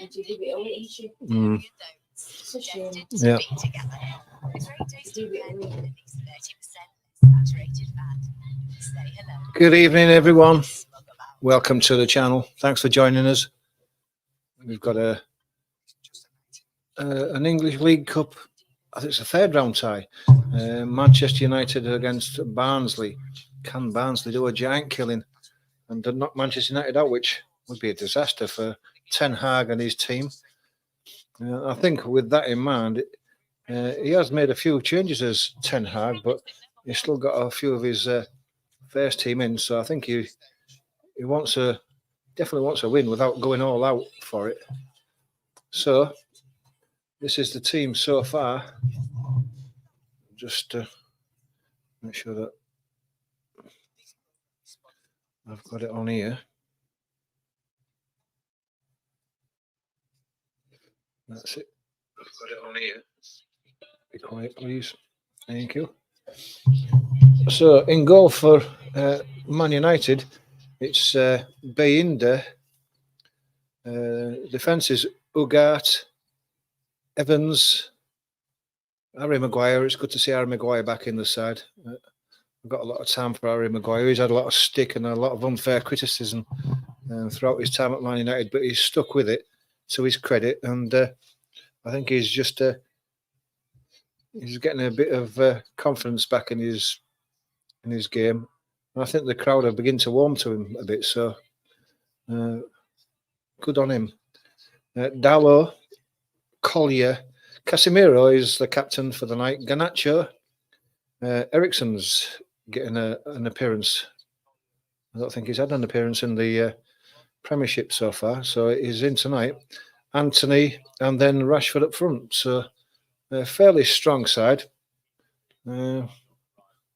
Mm. Yeah. Good evening, everyone. Welcome to the channel. Thanks for joining us. We've got an English League Cup. I think it's a third round tie. Manchester United against Barnsley. Can Barnsley do a giant killing and knock Manchester United out, which would be a disaster for Ten Hag and his team? I think with that in mind, he has made a few changes as Ten Hag, but he's still got a few of his first team in. So I think he definitely wants a win without going all out for it. So this is the team so far. Just make sure that I've got it on here. That's it. I've got it on here. Be quiet, please. Thank you. So in goal for Man United, it's Bayinda. Defence is Ugart, Evans, Harry Maguire. It's good to see Harry Maguire back in the side. I've got a lot of time for Harry Maguire. He's had a lot of stick and a lot of unfair criticism throughout his time at Man United, but he's stuck with it to his credit. And I think he's just he's getting a bit of confidence back in his game. And I think the crowd have begun to warm to him a bit. So good on him. Dalot, Collier, Casemiro is the captain for the night. Garnacho, Eriksen's getting an appearance. I don't think he's had an appearance in the Premiership so far, so he's in tonight. Anthony and then Rashford up front. So a fairly strong side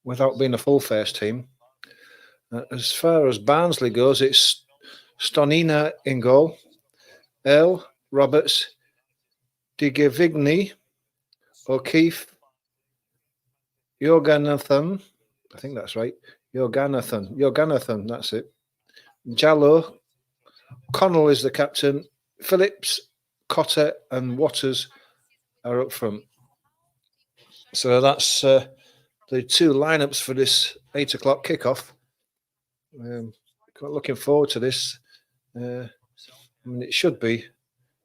without being a full first team. As far as Barnsley goes, it's Stonina in goal, Earl, Roberts, Digevigny, O'Keefe, Jorganathan, I think that's right, Jorganathan, that's it. Jallo, Connell is the captain, Phillips, Cotter and Waters are up front. So that's the two lineups for this 8 o'clock kickoff. Quite looking forward to this. I mean, it should be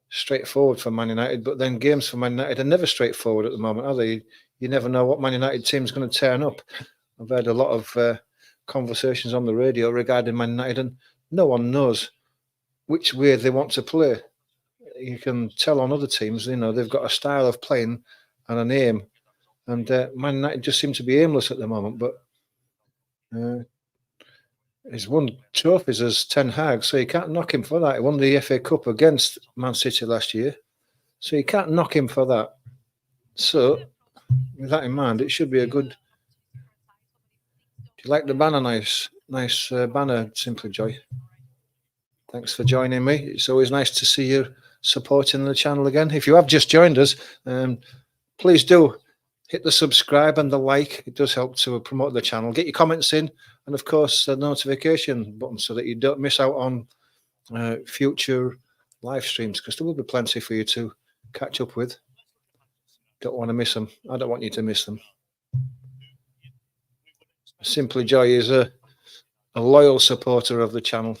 straightforward for Man United, but then games for Man United are never straightforward at the moment, are they? You never know what Man United team's going to turn up. I've heard a lot of conversations on the radio regarding Man United, and no one knows which way they want to play. You can tell on other teams, you know, they've got a style of playing and an aim, and Man United just seem to be aimless at the moment. But he's won trophies as Ten Hag, so you can't knock him for that. He won the FA Cup against Man City last year, so you can't knock him for that. So with that in mind, it should be a good. Do you like the banner? Nice banner, Simply Joy. Thanks for joining me. It's always nice to see you supporting the channel again. If you have just joined us, please do hit the subscribe and the like. It does help to promote the channel. Get your comments in, and of course the notification button so that you don't miss out on future live streams, because there will be plenty for you to catch up with. Don't want to miss them. I don't want you to miss them. Simply Joy is a loyal supporter of the channel.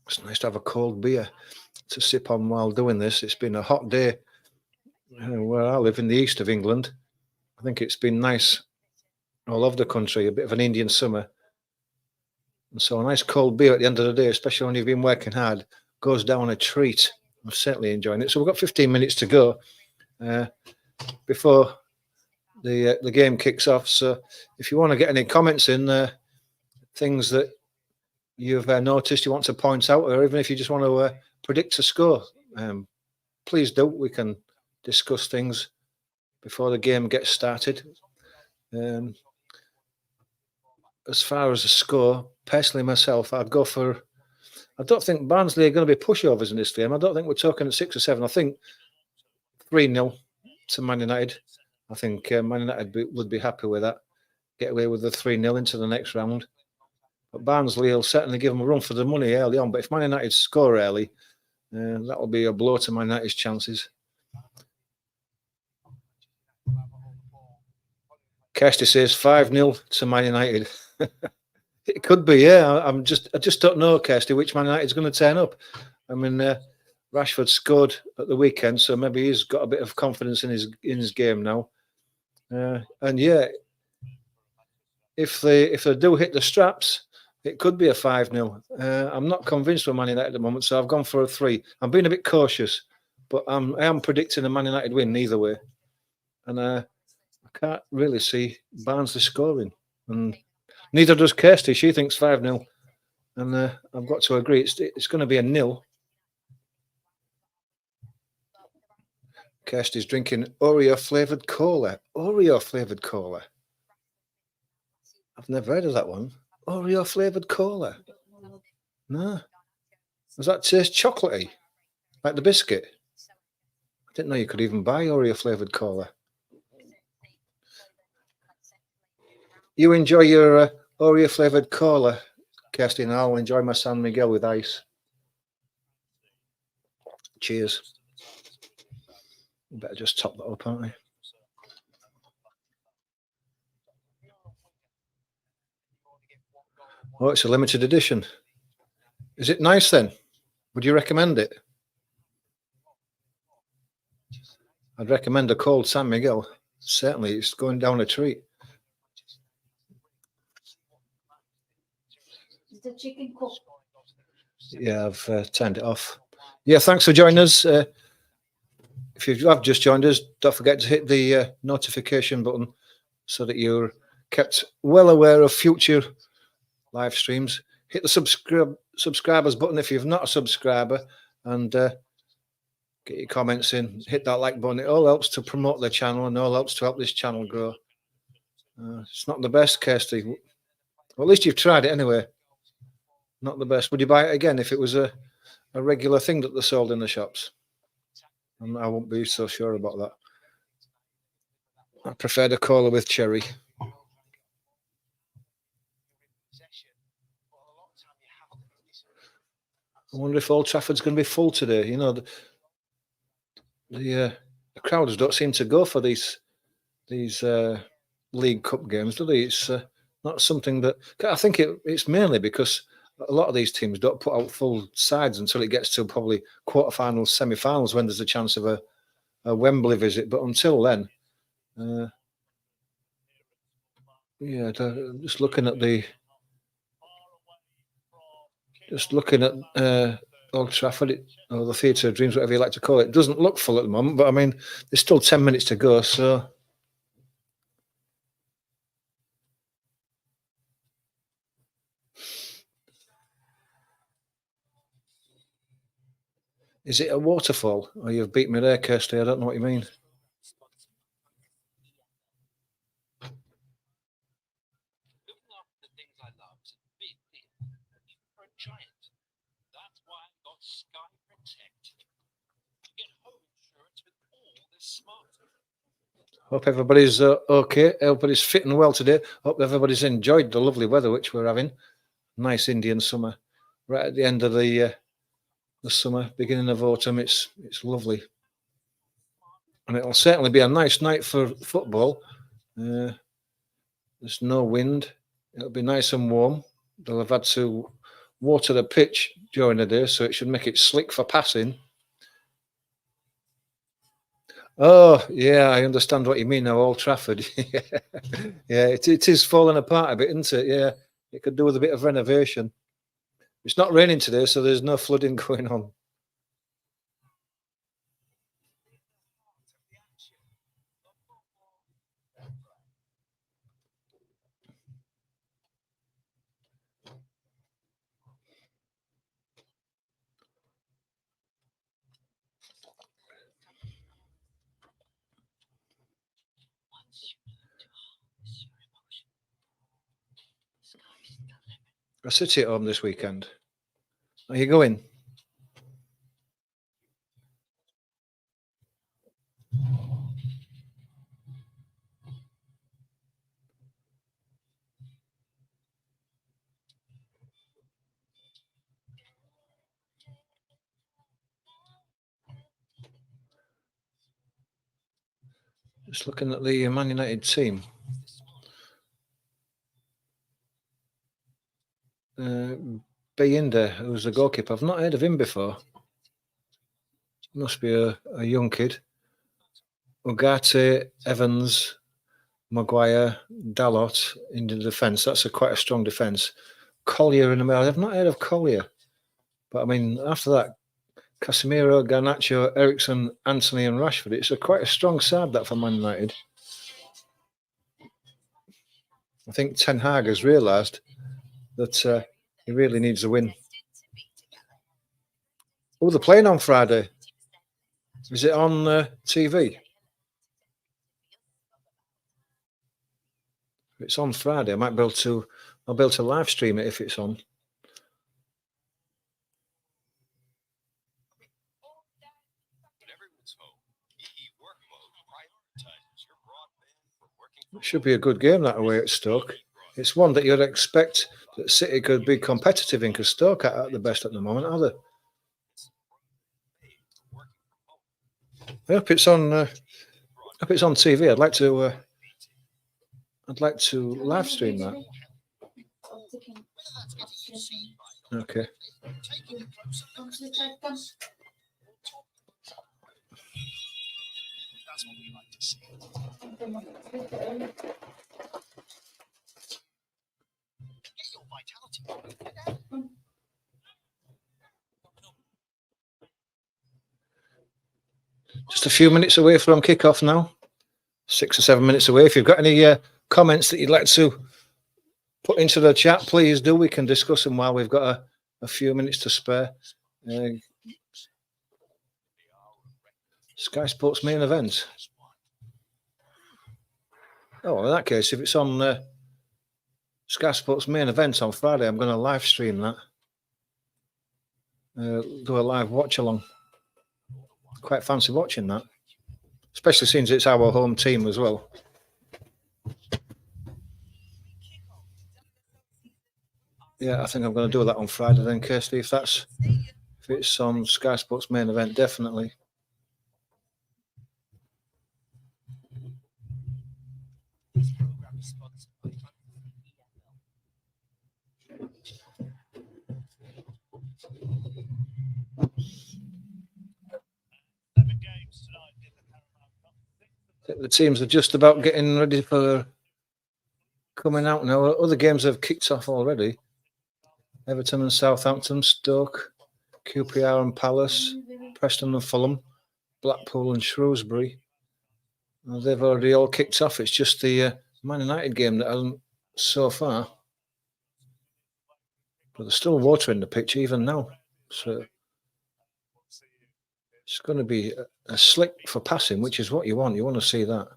It's nice to have a cold beer to sip on while doing this. It's been a hot day where I live in the east of England. I think it's been nice all over the country, a bit of an Indian summer. And so a nice cold beer at the end of the day, especially when you've been working hard, goes down a treat. I'm certainly enjoying it. So we've got 15 minutes to go before the game kicks off. So if you want to get any comments in, things that you've noticed you want to point out, or even if you just want to predict a score, please do. We can discuss things before the game gets started. As far as the score, personally myself, I'd go for. I don't think Barnsley are going to be pushovers in this game. I don't think we're talking at 6 or 7. I think 3-0 to Man United. I think Man United would be happy with that. get away with the 3-0 into the next round. But Barnsley will certainly give them a run for the money early on. But if Man United score early, that'll be a blow to Man United's chances. Kirsty says 5-0 to Man United. It could be, yeah. I just don't know, Kirsty, which Man United's going to turn up. I mean, Rashford scored at the weekend, so maybe he's got a bit of confidence in his game now. And yeah, if they do hit the straps, it could be a 5-0. I'm not convinced with Man United at the moment, so I've gone for a 3. I'm being a bit cautious, but I am predicting a Man United win either way. And I can't really see Barnsley scoring. And neither does Kirsty. She thinks 5-0. And I've got to agree, it's going to be a 0. Kirsty's drinking Oreo flavoured cola. Oreo flavoured cola. I've never heard of that one. Oreo flavoured cola. No. Does that taste chocolatey? Like the biscuit? I didn't know you could even buy Oreo flavoured cola. You enjoy your Oreo flavoured cola, Kirsty, and I'll enjoy my San Miguel with ice. Cheers. Better just top that up, aren't I? Oh, it's a limited edition. Is it nice then? Would you recommend it? I'd recommend a cold San Miguel. Certainly, it's going down a treat. Is the chicken cooked? Yeah, I've turned it off. Yeah, thanks for joining us. If you have just joined us, don't forget to hit the notification button so that you're kept well aware of future live streams. Hit the subscribers button if you're not a subscriber, and get your comments in. Hit that like button. It all helps to promote the channel and all helps to help this channel grow. It's not the best, Kirsty. Well, at least you've tried it anyway. Not the best. Would you buy it again if it was a regular thing that they sold in the shops? I won't be so sure about that. I prefer the cola with cherry. I wonder if Old Trafford's going to be full today. You know, the crowds don't seem to go for these League Cup games, do they? It's not something that I think it's mainly because a lot of these teams don't put out full sides until it gets to probably quarterfinals, semi-finals, when there's a chance of a Wembley visit. But until then, yeah, just looking at Old Trafford, or the Theatre of Dreams, whatever you like to call it, doesn't look full at the moment. But I mean, there's still 10 minutes to go, so. Is it a waterfall? Oh, you've beat me there, Kirsty. I don't know what you mean. Hope everybody's okay. Everybody's fit and well today. Hope everybody's enjoyed the lovely weather which we're having. Nice Indian summer. Right at the end of the summer, beginning of autumn. It's lovely. And it'll certainly be a nice night for football. There's no wind. It'll be nice and warm. They'll have had to water the pitch during the day, so it should make it slick for passing. Oh, yeah, I understand what you mean now, Old Trafford. Yeah, it is falling apart a bit, isn't it? Yeah, it could do with a bit of renovation. It's not raining today, so there's no flooding going on. I City at home this weekend. Are you going? Just looking at the Man United team. Bayinda, who's the goalkeeper. I've not heard of him before. Must be a young kid. Ugarte, Evans, Maguire, Dalot in the defence. That's quite a strong defence. Collier in the middle. I've not heard of Collier. But I mean, after that, Casemiro, Garnacho, Ericsson, Anthony and Rashford. It's quite a strong side that for Man United. I think Ten Hag has realised that he really needs a win. Oh, they're playing on Friday. Is it on TV? If it's on Friday, I might be able to. I'll be able to live stream it if it's on. It should be a good game that away at Stoke. It's one that you'd expect that City could be competitive in, because Stoke are at the best at the moment, are they? I hope it's on. If it's on TV, I'd like to live stream that. Okay. Just a few minutes away from kickoff now. 6 or 7 minutes away. If you've got any comments that you'd like to put into the chat, please do. We can discuss them while we've got a few minutes to spare. Sky Sports main event. Oh, well, in that case, if it's on Sky Sports main event on Friday, I'm going to live stream that. Do a live watch along. Quite fancy watching that, especially since it's our home team as well. Yeah, I think I'm going to do that on Friday then, Kirsty. If it's on Sky Sports main event, definitely. The teams are just about getting ready for coming out now. Other games have kicked off already. Everton and Southampton, Stoke, QPR and Palace, Preston and Fulham, Blackpool and Shrewsbury. They've already all kicked off. It's just the Man United game that hasn't so far. But there's still water in the pitch even now. So it's going to be a slick for passing, which is what you want. You want to see that.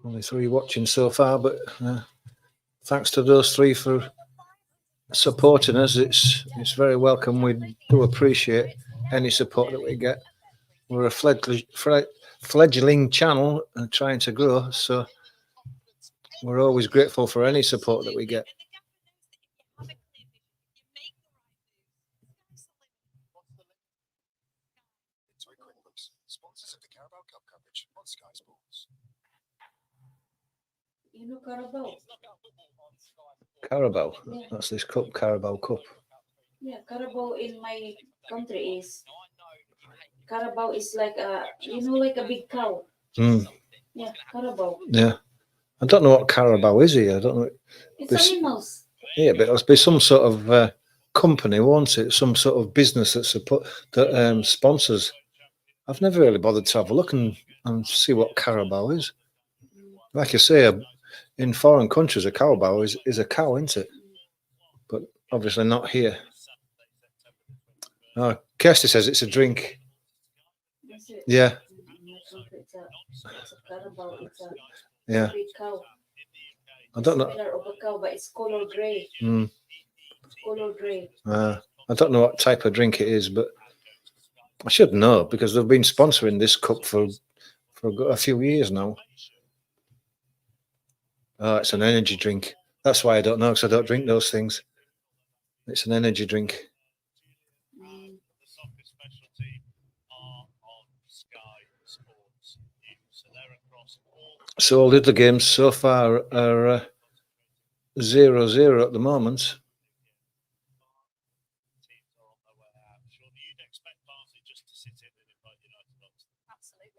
Only 3 watching so far, but thanks to those 3 for supporting us. It's very welcome. We do appreciate any support that we get. We're a fledgling channel and trying to grow, so we're always grateful for any support that we get. You know Carabao? Carabao? Yeah. That's this cup, Carabao Cup. Yeah, Carabao in my country is... Carabao is like like a big cow. Mm. Yeah, Carabao. Yeah. I don't know what Carabao is here. I don't know. It's animals. Yeah, but it'll be some sort of company, won't it? Some sort of business that sponsors. I've never really bothered to have a look and see what Carabao is. Like you say, in foreign countries, a Carabao is a cow, isn't it? But obviously not here. Oh, Kirsty says it's a drink. Yeah. It's a Carabao. It's a big cow. I don't know. It's similar of a cow, but it's color gray. Mm. Color gray. I don't know what type of drink it is, but I should know because they've been sponsoring this cup for a few years now. Oh, it's an energy drink. That's why I don't know, because I don't drink those things. It's an energy drink. Mm. So all the other games so far are 0-0 at the moment.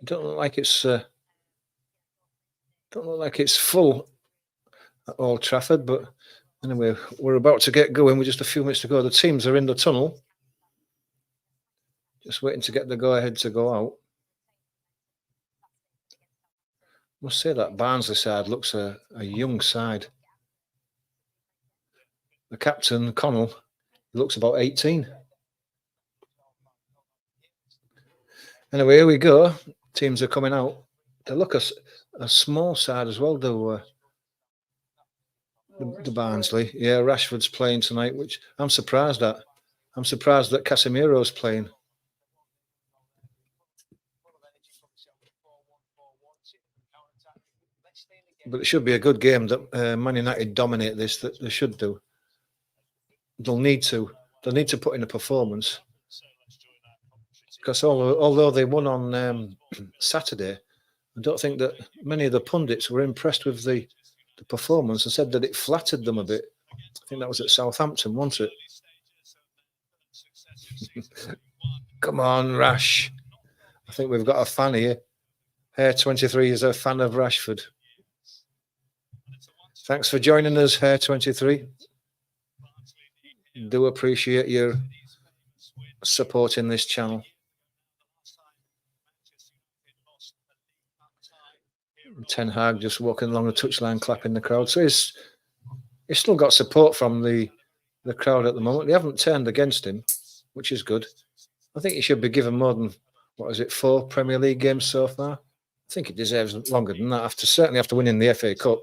Don't look like it's full at Old Trafford, but anyway, we're about to get going with just a few minutes to go. The teams are in the tunnel, just waiting to get the go-ahead to go out. I must say that Barnsley side looks a young side. The captain, Connell, he looks about 18. Anyway, here we go. Teams are coming out. They look a small side as well, though. The Barnsley. Yeah, Rashford's playing tonight, which I'm surprised at. I'm surprised that Casemiro's playing. But it should be a good game that Man United dominate this, that they should do. They'll need to put in a performance. Because although they won on Saturday, I don't think that many of the pundits were impressed with the performance and said that it flattered them a bit. I think that was at Southampton, wasn't it? Come on, Rash. I think we've got a fan here. Hair 23 is a fan of Rashford. Thanks for joining us, Hair 23. Do appreciate your support in this channel. Ten Hag just walking along the touchline, clapping the crowd. So he's still got support from the crowd at the moment. They haven't turned against him, which is good. I think he should be given more than, 4 Premier League games so far. I think he deserves longer than that, certainly after winning the FA Cup.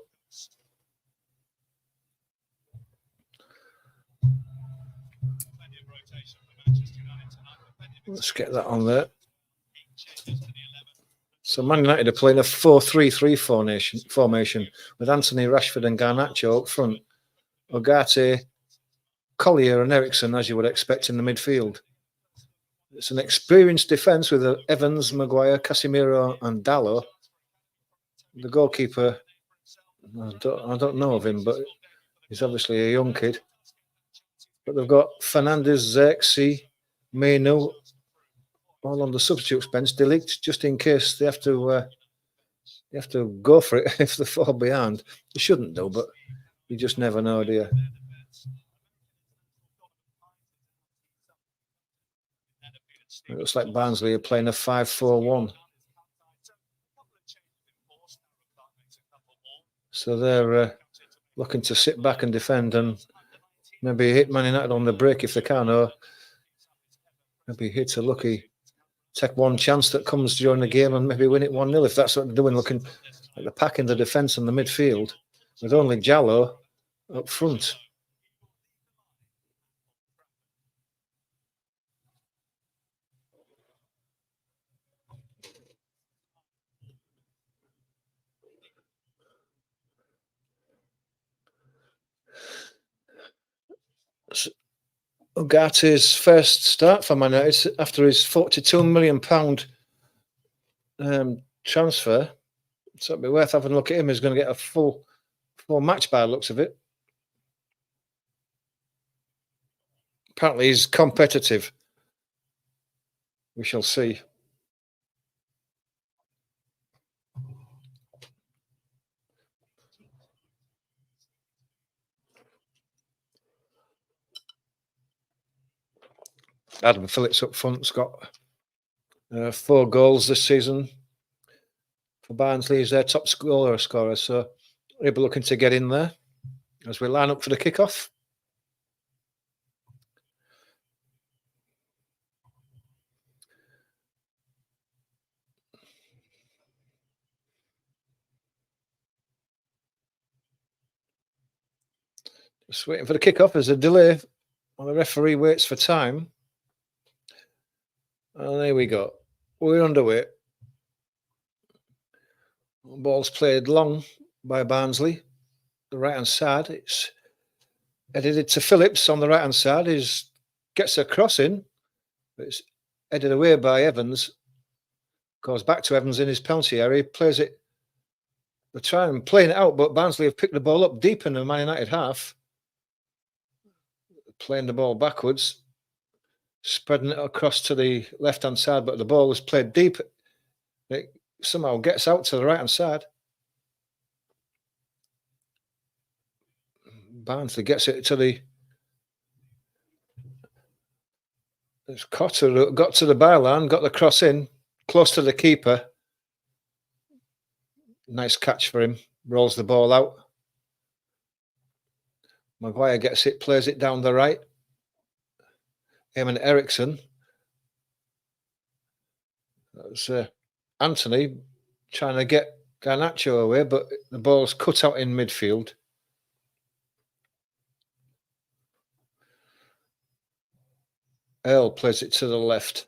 Let's get that on there. So Man United are playing a 4-3-3 formation with Anthony, Rashford and Garnacho up front. Ugarte, Collier and Ericsson, as you would expect in the midfield. It's an experienced defence with Evans, Maguire, Casemiro and Dalot. The goalkeeper, I don't know of him, but he's obviously a young kid. But they've got Fernandes, Xerxes, Mainu, all on the substitutes bench. De Ligt, just in case they have to go for it if they fall behind. They shouldn't do, but you just never know, do you? It looks like Barnsley are playing a 5-4-1. So they're looking to sit back and defend and maybe hit Man United on the break if they can, or maybe hit a lucky, take one chance that comes during the game and maybe win it 1-0 if that's what they're doing, looking like they're packing the defence and the midfield with only Jallo up front. Ugarte's first start for Man United after his £42 million transfer. So it'd be worth having a look at him. He's going to get a full match by the looks of it. Apparently he's competitive. We shall see. Adam Phillips up front's got 4 goals this season for Barnsley. He's their top scorer, so he'll be looking to get in there as we line up for the kickoff. Just waiting for the kickoff. There's a delay Well, the referee waits for time. And there we go. We're underway. Ball's played long by Barnsley. The right-hand side. It's edited to Phillips on the right-hand side. He gets a cross in. But it's headed away by Evans. Goes back to Evans in his penalty area. He plays it. They're trying playing it out, but Barnsley have picked the ball up deep in the Man United half. Playing the ball backwards. Spreading it across to the left-hand side, but the ball was played deep. It somehow gets out to the right-hand side. Barnsley gets it to the... It's Cotter got to the byline, got the cross in, close to the keeper. Nice catch for him. Rolls the ball out. Maguire gets it, plays it down the right. Eamon Eriksson. That was Anthony trying to get Garnacho away, but the ball's cut out in midfield. Earl plays it to the left.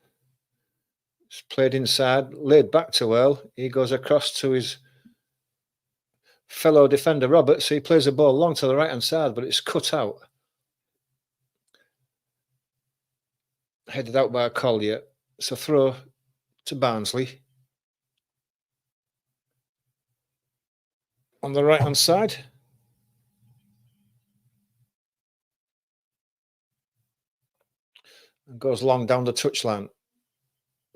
It's played inside, laid back to Earl. He goes across to his fellow defender, Roberts. So he plays the ball long to the right-hand side, but it's cut out. Headed out by Collier. It's a throw to Barnsley. On the right-hand side. And goes long down the touchline.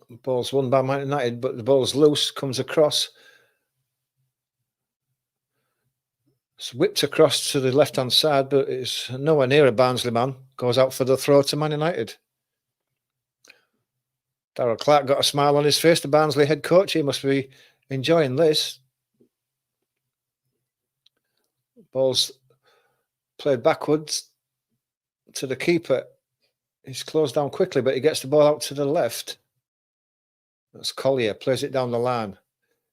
The ball's won by Man United, but the ball's loose, comes across. It's whipped across to the left-hand side, but it's nowhere near a Barnsley man. Goes out for the throw to Man United. Darrell Clark got a smile on his face, the Barnsley head coach. He must be enjoying this. Ball's played backwards to the keeper. He's closed down quickly, but he gets the ball out to the left. That's Collier, plays it down the line.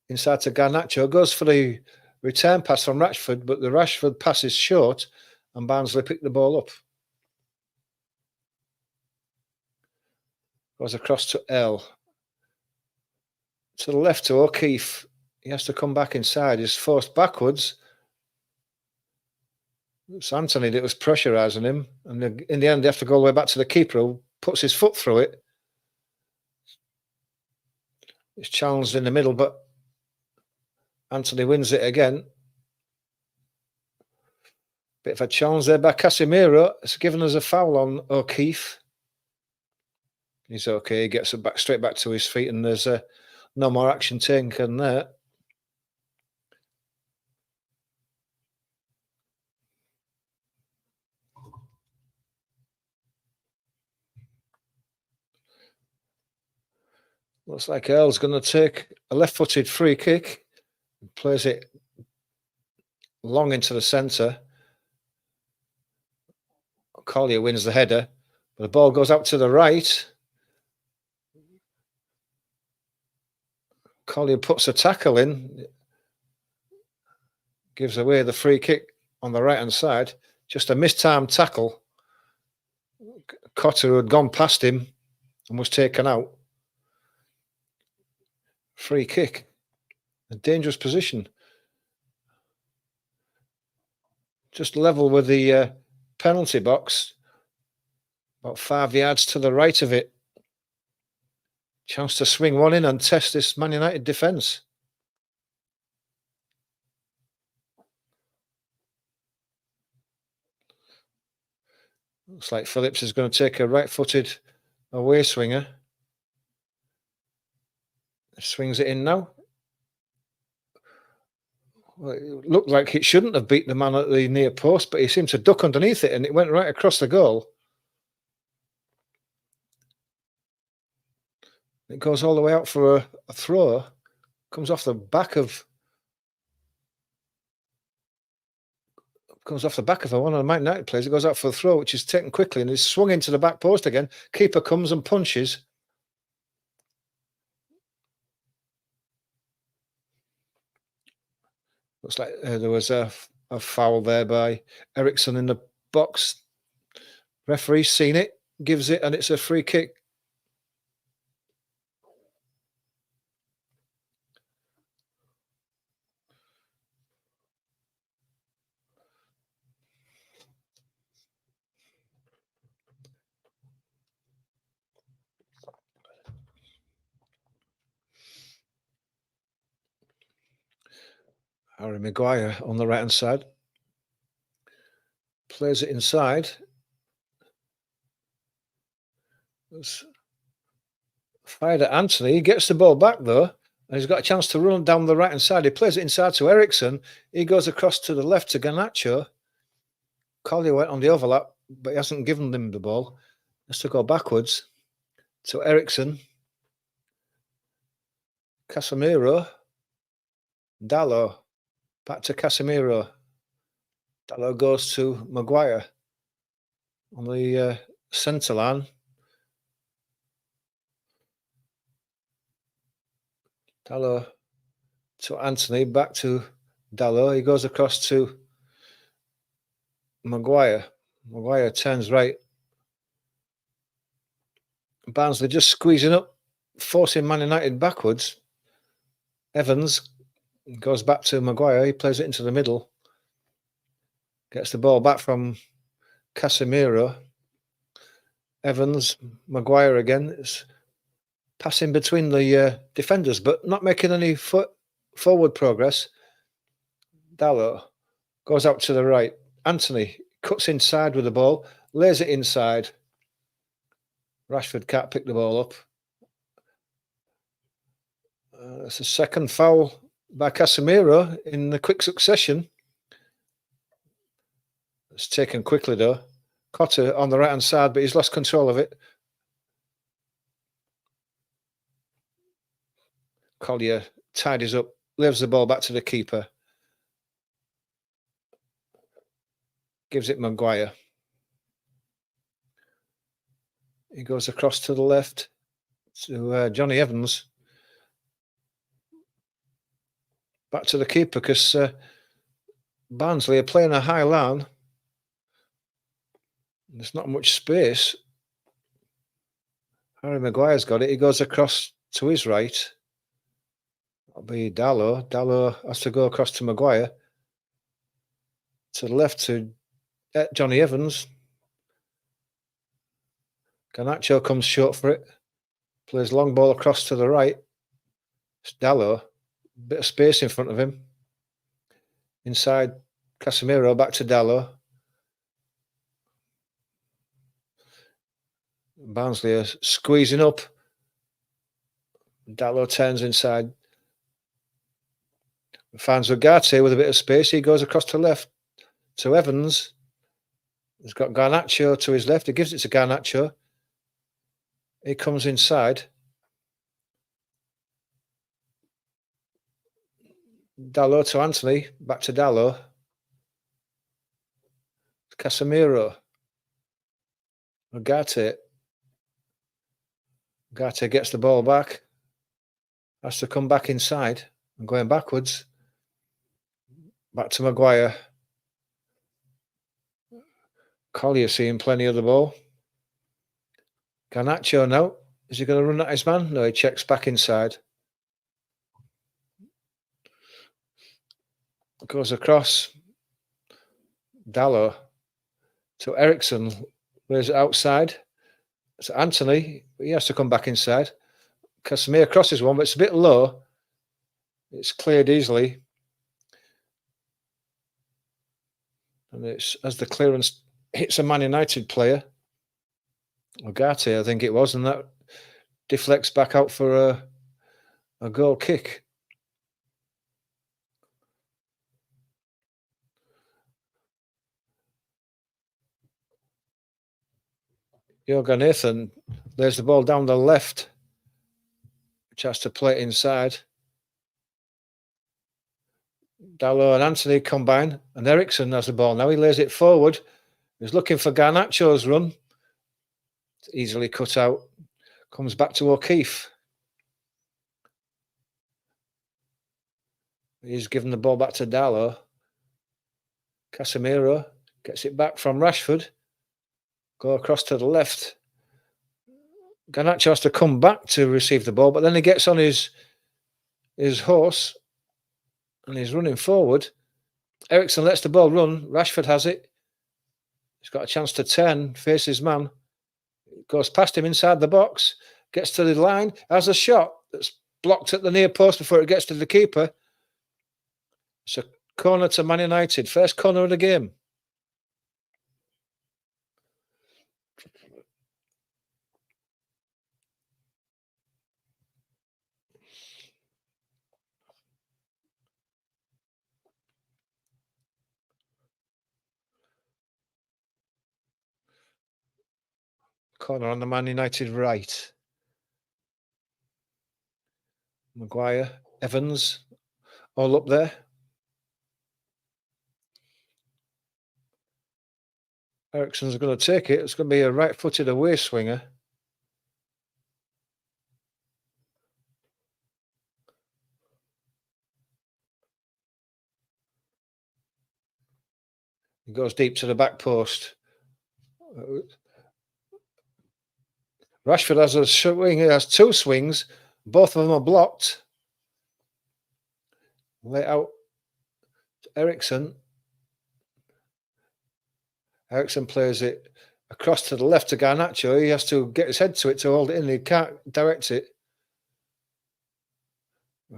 Inside to Garnacho, goes for the return pass from Rashford, but the Rashford pass is short and Barnsley pick the ball up. Goes across to L. To the left to O'Keefe. He has to come back inside. He's forced backwards. It's Anthony that was pressurising him. And in the end, they have to go all the way back to the keeper who puts his foot through it. It's challenged in the middle, but Anthony wins it again. Bit of a challenge there by Casemiro. It's given us a foul on O'Keefe. He's okay. He gets it back straight back to his feet, and there's no more action taken there. Looks like Earl's going to take a left-footed free kick. Plays it long into the centre. Collier wins the header. But the ball goes out to the right. Collier puts a tackle in. Gives away the free kick on the right-hand side. Just a mistimed tackle. Cotter had gone past him and was taken out. Free kick. A dangerous position. Just level with the penalty box. About 5 yards to the right of it. Chance to swing one in and test this Man United defence. Looks like Phillips is going to take a right-footed away swinger. Swings it in now. Well, it looked like it shouldn't have beat the man at the near post, but he seemed to duck underneath it and it went right across the goal. It goes all the way out for a throw. Comes off the back of one of the Man United players. It goes out for a throw, which is taken quickly and is swung into the back post again. Keeper comes and punches. Looks like there was a foul there by Eriksson in the box. Referee's seen it, gives it, and it's a free kick. Harry Maguire on the right-hand side. Plays it inside. It's fired at Anthony. He gets the ball back, though, and he's got a chance to run down the right-hand side. He plays it inside to Ericsson. He goes across to the left to Garnacho. Collier went on the overlap, but he hasn't given them the ball. He has to go backwards. So Ericsson. Casemiro. Dalot. Back to Casemiro. Dalot goes to Maguire on the centre line. Dalot to Anthony. Back to Dalot. He goes across to Maguire. Maguire turns right. Barnsley just squeezing up, forcing Man United backwards. Evans goes back to Maguire. He plays it into the middle. Gets the ball back from Casemiro. Evans, Maguire again. It's passing between the defenders, but not making any forward progress. Dalot goes out to the right. Anthony cuts inside with the ball, lays it inside. Rashford can't pick the ball up. It's a second foul by Casemiro in the quick succession. It's taken quickly, though. Cotter on the right-hand side, but he's lost control of it. Collier tidies up, leaves the ball back to the keeper. Gives it Maguire. He goes across to the left to Johnny Evans. Back to the keeper because Barnsley are playing a high line. There's not much space. Harry Maguire's got it. He goes across to his right. That'll be Dalot. Dalot has to go across to Maguire. To the left to Johnny Evans. Garnacho comes short for it. Plays long ball across to the right. It's Dalot. Bit of space in front of him. Inside Casemiro, back to Dalot. Barnsley are squeezing up. Dalot turns inside. Finds Ugarte with a bit of space. He goes across to left to Evans. He's got Garnacho to his left. He gives it to Garnacho. He comes inside. Dalot to Anthony. Back to Dalot. Casemiro. Ugarte. Ugarte gets the ball back. Has to come back inside. And going backwards. Back to Maguire. Collier seeing plenty of the ball. Garnacho now. Is he going to run at his man? No, he checks back inside. Goes across. Dalot to Ericsson. Lays it outside. It's Anthony. He has to come back inside. Casemiro crosses one, but it's a bit low. It's cleared easily. And it's as the clearance hits a Man United player. Ugarte, I think it was, and that deflects back out for a goal kick. Jorgen Nathan lays the ball down the left, which has to play it inside. Dalot and Anthony combine, and Ericsson has the ball now. He lays it forward. He's looking for Garnacho's run. It's easily cut out. Comes back to O'Keefe. He's given the ball back to Dalot. Casemiro gets it back from Rashford. Go across to the left. Garnacho has to come back to receive the ball, but then he gets on his horse and he's running forward. Ericsson lets the ball run. Rashford has it. He's got a chance to turn, face his man. Goes past him inside the box, gets to the line, has a shot that's blocked at the near post before it gets to the keeper. It's a corner to Man United. First corner of the game. Corner on the Man United right. Maguire, Evans, all up there. Ericsson's going to take it. It's going to be a right-footed away swinger. He goes deep to the back post. Rashford has a swing. He has two swings. Both of them are blocked. Lay out to Ericsson. Ericsson plays it across to the left to Garnacho. He has to get his head to it to hold it in. He can't direct it.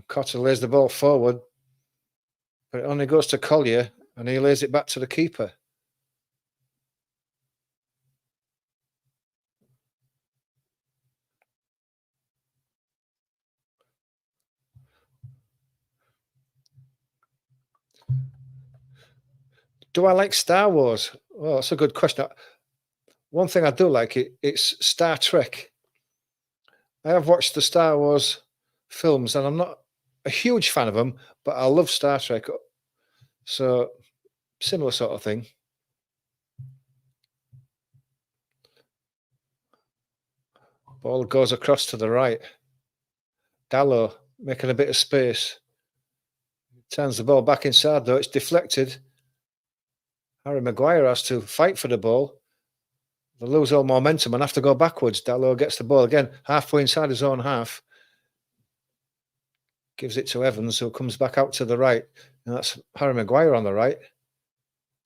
Cotter lays the ball forward, but it only goes to Collier, and he lays it back to the keeper. Do I like Star Wars? Well, that's a good question. One thing I do like, it's Star Trek. I have watched the Star Wars films, and I'm not a huge fan of them, but I love Star Trek. So, similar sort of thing. Ball goes across to the right. Dalot making a bit of space. Turns the ball back inside, though. It's deflected. Harry Maguire has to fight for the ball. They lose all momentum and have to go backwards. Dalot gets the ball again, halfway inside his own half. Gives it to Evans, who comes back out to the right. And that's Harry Maguire on the right.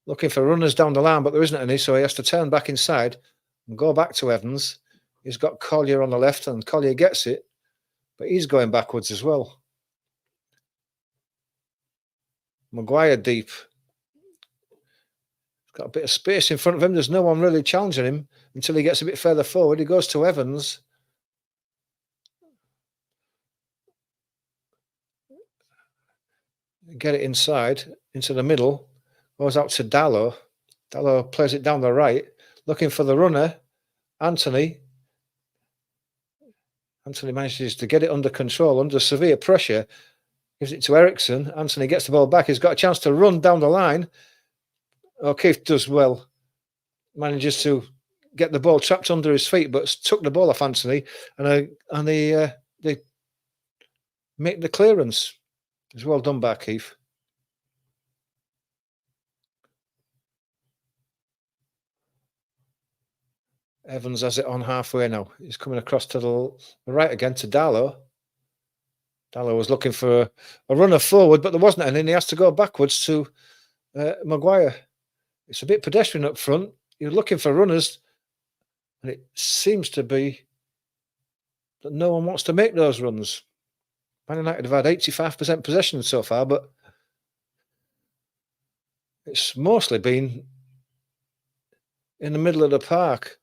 Looking for runners down the line, but there isn't any, so he has to turn back inside and go back to Evans. He's got Collier on the left, and Collier gets it, but he's going backwards as well. Maguire deep. Got a bit of space in front of him. There's no one really challenging him until he gets a bit further forward. He goes to Evans. Get it inside, into the middle. Goes out to Dalot. Dalot plays it down the right, looking for the runner, Anthony. Anthony manages to get it under control, under severe pressure. Gives it to Ericsson. Anthony gets the ball back. He's got a chance to run down the line. O'Keefe does well. Manages to get the ball trapped under his feet, but took the ball off Anthony, and they make the clearance. It's well done by Keefe. Evans has it on halfway now. He's coming across to the right again to Dalot. Dalot was looking for a runner forward, but there wasn't any, and he has to go backwards to Maguire. It's a bit pedestrian up front. You're looking for runners, and it seems to be that no one wants to make those runs. Man United have had 85% possession so far, but it's mostly been in the middle of the park.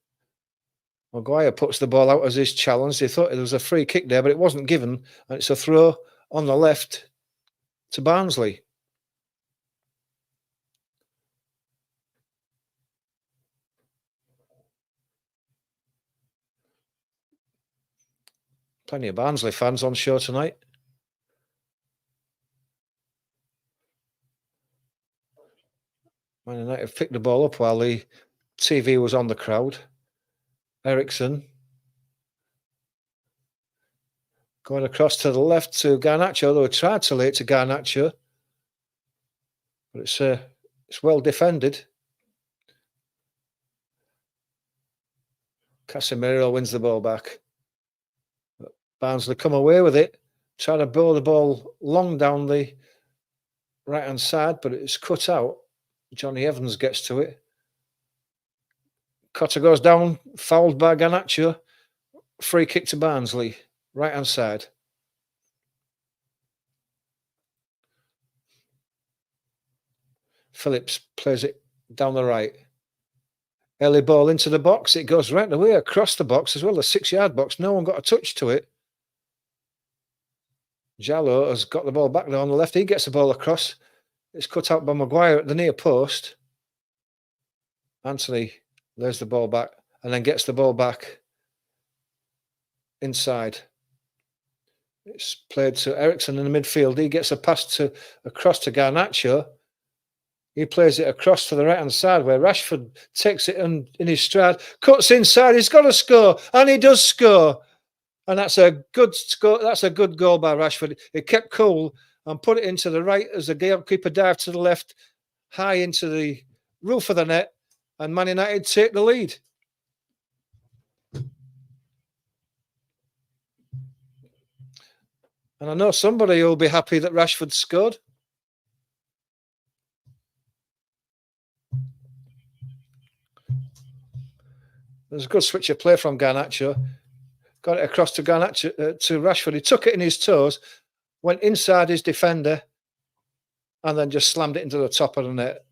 Maguire puts the ball out as his challenge. They thought there was a free kick there, but it wasn't given, and it's a throw on the left to Barnsley. Plenty of Barnsley fans on show tonight. Man United picked the ball up while the TV was on the crowd. Ericsson going across to the left to Garnacho. They tried to lay it to Garnacho, but it's well defended. Casemiro wins the ball back. Barnsley come away with it, try to bowl the ball long down the right-hand side, but it's cut out. Johnny Evans gets to it. Cotter goes down, fouled by Garnacho. Free kick to Barnsley, right-hand side. Phillips plays it down the right. Early ball into the box. It goes right away across the box as well, the 6-yard box. No one got a touch to it. Jallo has got the ball back there on the left. He gets the ball across. It's cut out by Maguire at the near post. Anthony lays the ball back and then gets the ball back inside. It's played to Ericsson in the midfield. He gets a pass across to Garnacho. He plays it across to the right-hand side where Rashford takes it in his stride, cuts inside. He's got to score, and he does score. And that's a good score. That's a good goal by Rashford. He kept cool and put it into the right as the goalkeeper dived to the left, high into the roof of the net, and Man United take the lead. And I know somebody will be happy that Rashford scored. There's a good switch of play from Garnacho. Got it across to Garnacho, to Rashford. He took it in his toes, went inside his defender, and then just slammed it into the top of the net.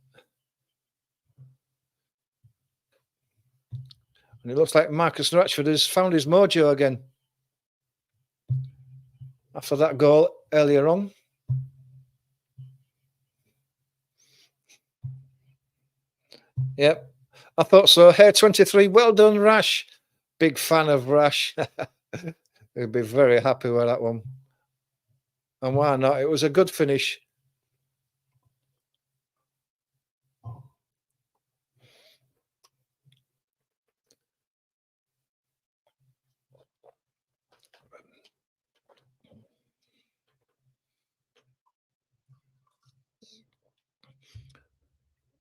And it looks like Marcus Rashford has found his mojo again after that goal earlier on. Yep, I thought so. Hair 23, well done, Rash. Big fan of Rash. He'd be very happy with that one. And why not? It was a good finish.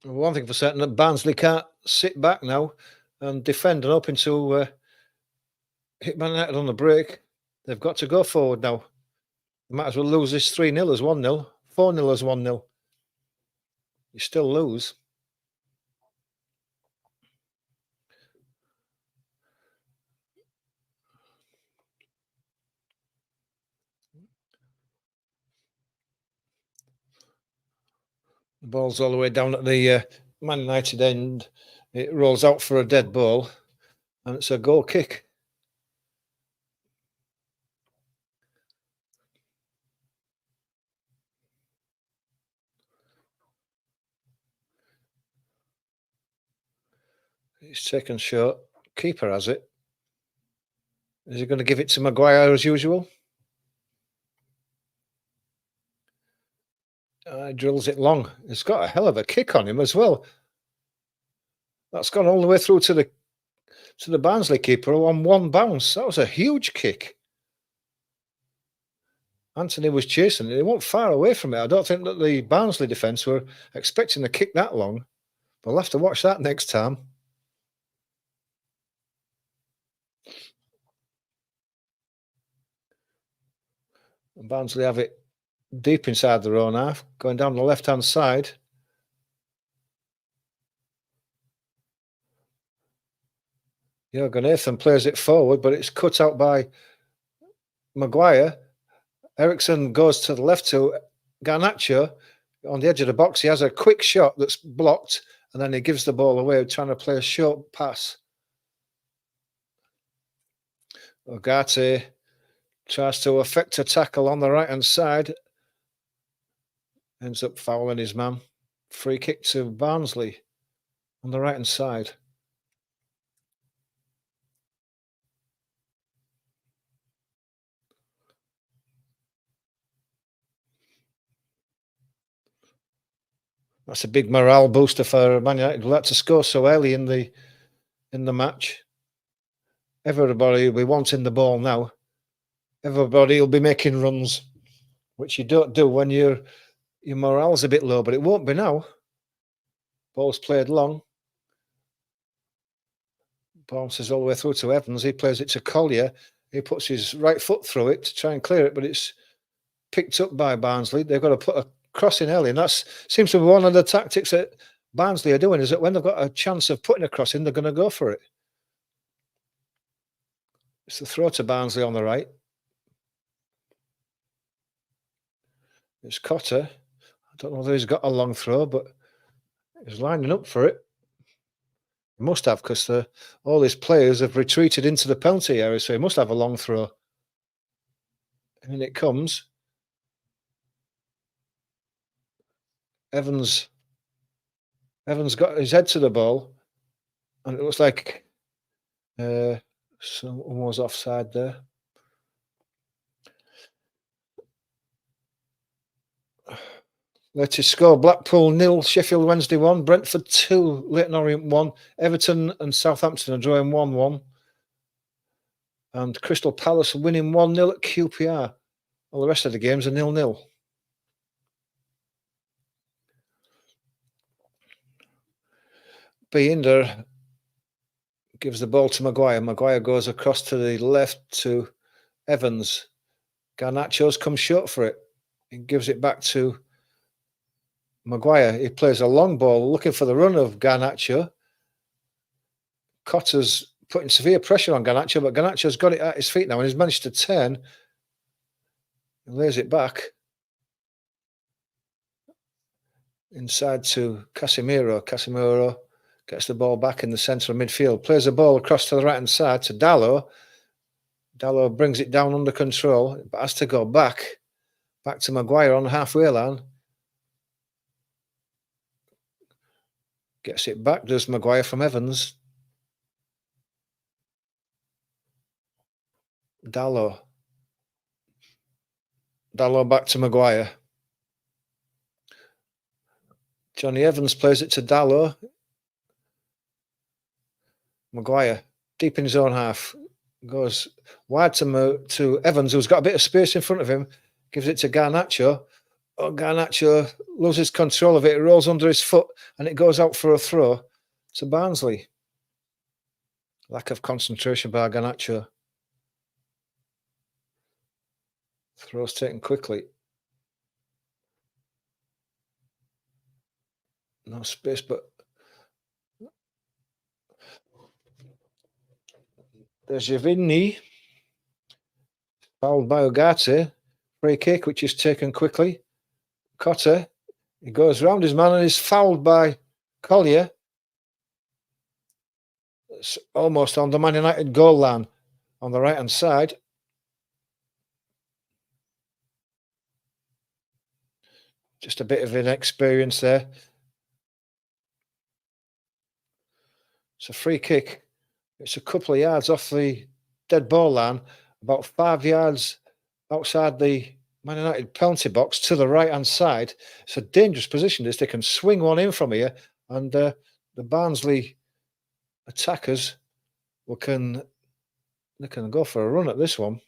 One thing for certain, that Barnsley can't sit back now and defend and hoping to hit Man United on the break. They've got to go forward now. They might as well lose this 3-0 as 1-0, 4-0 as 1-0. You still lose. The ball's all the way down at the Man United end. It rolls out for a dead ball, and it's a goal kick. It's taken short. Keeper has it. Is he going to give it to Maguire as usual? Drills it long. It's got a hell of a kick on him as well. That's gone all the way through to the Barnsley keeper on one bounce. That was a huge kick. Anthony was chasing it. He wasn't far away from it. I don't think that the Barnsley defence were expecting to kick that long. But we'll have to watch that next time. And Barnsley have it deep inside their own half, going down the left-hand side. Nathan plays it forward, but it's cut out by Maguire. Ericsson goes to the left to Garnacho on the edge of the box. He has a quick shot that's blocked, and then he gives the ball away, trying to play a short pass. Ogate tries to effect a tackle on the right-hand side. Ends up fouling his man. Free kick to Barnsley on the right-hand side. That's a big morale booster for Man United. We'll have to score so early in the match. Everybody will be wanting the ball now. Everybody will be making runs, which you don't do when your morale's a bit low, but it won't be now. Ball's played long. Bounces all the way through to Evans. He plays it to Collier. He puts his right foot through it to try and clear it, but it's picked up by Barnsley. They've got to put a cross in early, and that seems to be one of the tactics that Barnsley are doing, is that when they've got a chance of putting a cross in, they're going to go for it. It's the throw to Barnsley on the right. It's Cotter. I don't know whether he's got a long throw, but he's lining up for it. He must have, because all his players have retreated into the penalty area, so he must have a long throw. And in it comes. Evans got his head to the ball, and it looks like someone was offside there. Latest score: Blackpool 0, Sheffield Wednesday 1, Brentford 2, Leyton Orient 1, Everton and Southampton are drawing 1-1, and Crystal Palace winning 1-0 at QPR. All the rest of the games are 0-0. Binder gives the ball to Maguire. Maguire goes across to the left to Evans. Garnacho's come short for it. He gives it back to Maguire. He plays a long ball looking for the run of Garnacho. Cotter's putting severe pressure on Garnacho, but Garnacho's got it at his feet now and he's managed to turn. He lays it back inside to Casemiro. Casemiro gets the ball back in the centre of midfield, plays the ball across to the right-hand side to Dalot. Dalot brings it down under control, but has to go back to Maguire on the halfway line. Gets it back, does Maguire from Evans. Dalot back to Maguire. Johnny Evans plays it to Dalot. Maguire, deep in his own half, goes wide to Evans, who's got a bit of space in front of him, gives it to Garnacho. Oh, Garnacho loses control of it, it rolls under his foot, and it goes out for a throw to Barnsley. Lack of concentration by Garnacho. Throw's taken quickly. No space, but there's Giovanni, fouled by Ugarte. Free kick, which is taken quickly. Cotter, he goes round his man and is fouled by Collier. It's almost on the Man United goal line on the right-hand side. Just a bit of inexperience there. It's a free kick. It's a couple of yards off the dead ball line, about 5 yards outside the Man United penalty box to the right-hand side. It's a dangerous position. They can swing one in from here, and the Barnsley attackers can go for a run at this one.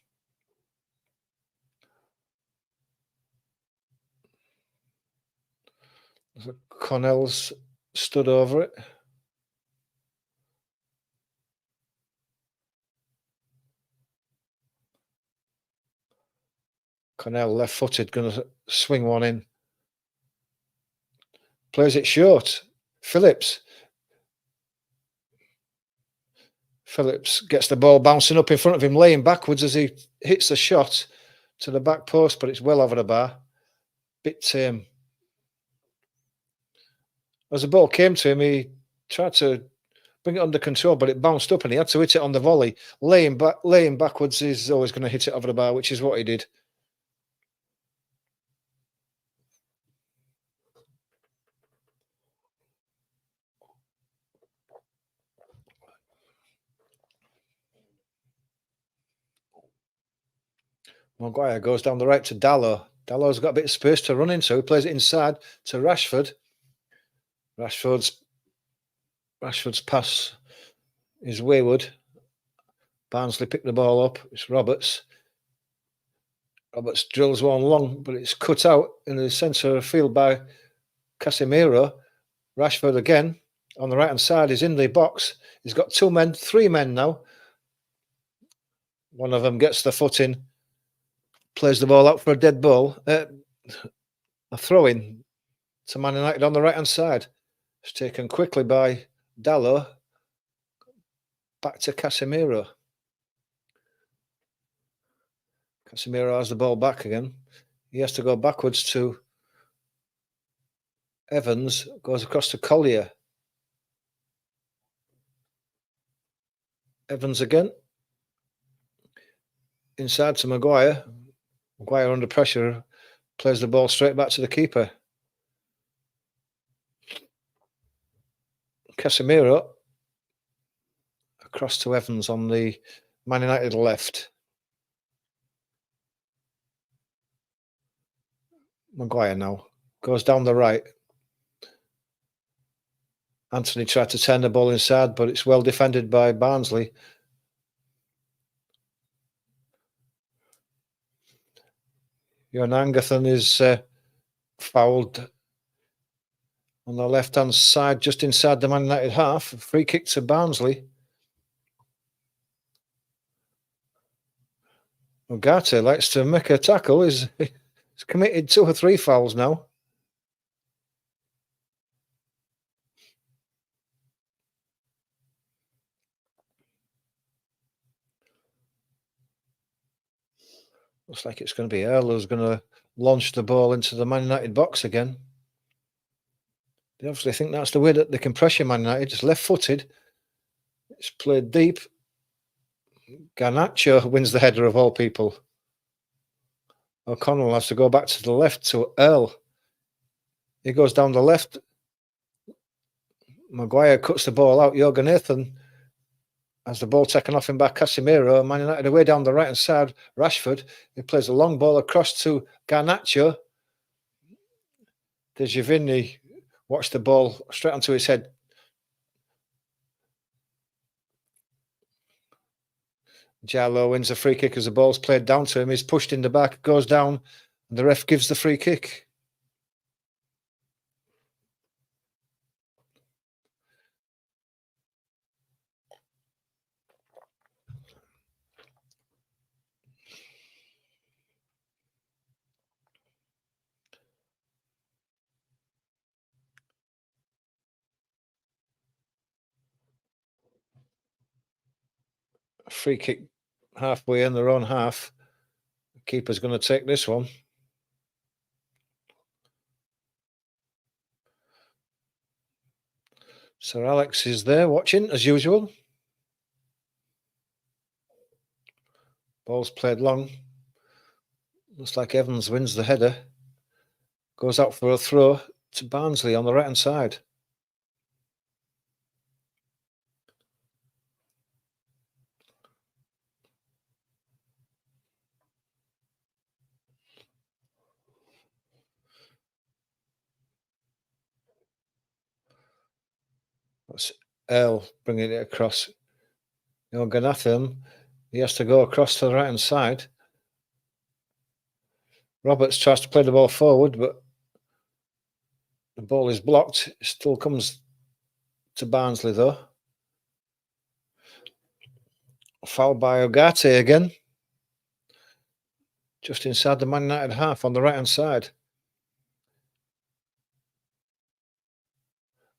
Connell's stood over it. Connell left-footed, going to swing one in. Plays it short. Phillips gets the ball bouncing up in front of him, laying backwards as he hits the shot to the back post, but it's well over the bar. Bit tame. As the ball came to him, he tried to bring it under control, but it bounced up and he had to hit it on the volley. Laying backwards is always going to hit it over the bar, which is what he did. Maguire goes down the right to Dalot. Dallot's got a bit of space to run into. He plays it inside to Rashford. Rashford's pass is wayward. Barnsley pick the ball up. It's Roberts. Roberts drills one long, but it's cut out in the centre of the field by Casemiro. Rashford again. on the right-hand side. He's in the box. He's got three men now. One of them gets the foot in, plays the ball out for a dead ball. A throw-in to Man United on the right-hand side. It's taken quickly by Dalot. Back to Casemiro. Casemiro has the ball back again. He has to go backwards to Evans. Goes across to Collier. Evans again. Inside to Maguire. Maguire under pressure. Plays the ball straight back to the keeper. Casemiro. Across to Evans on the Man United left. Maguire now. Goes down the right. Anthony tried to turn the ball inside, but it's well defended by Barnsley. Johan Angerthen is fouled on the left-hand side, just inside the Man United half. Free kick to Barnsley. Ugarte likes to make a tackle. He's committed 2 or 3 fouls now. Looks like it's going to be Earl who's going to launch the ball into the Man United box again. They obviously think that's the way that they can pressure Man United. It's left-footed. It's played deep. Garnacho wins the header of all people. O'Connell has to go back to the left to Earl. He goes down the left. Maguire cuts the ball out. Johan Angerthen has the ball taken off him by Casemiro. Man United away down the right-hand side. Rashford. He plays a long ball across to Garnacho. De Giovinny watched the ball straight onto his head. Jallo wins a free kick as the ball's played down to him. He's pushed in the back, goes down, and the ref gives the free kick. A free kick halfway in their own half. The keeper's going to take this one. Sir Alex is there watching as usual. Ball's played long. Looks like Evans wins the header. Goes out for a throw to Barnsley on the right-hand side. That's Earl bringing it across. Johan Angerthen, he has to go across to the right-hand side. Roberts tries to play the ball forward, but the ball is blocked. It still comes to Barnsley, though. Foul by Ugarte again. Just inside the Man United half on the right-hand side.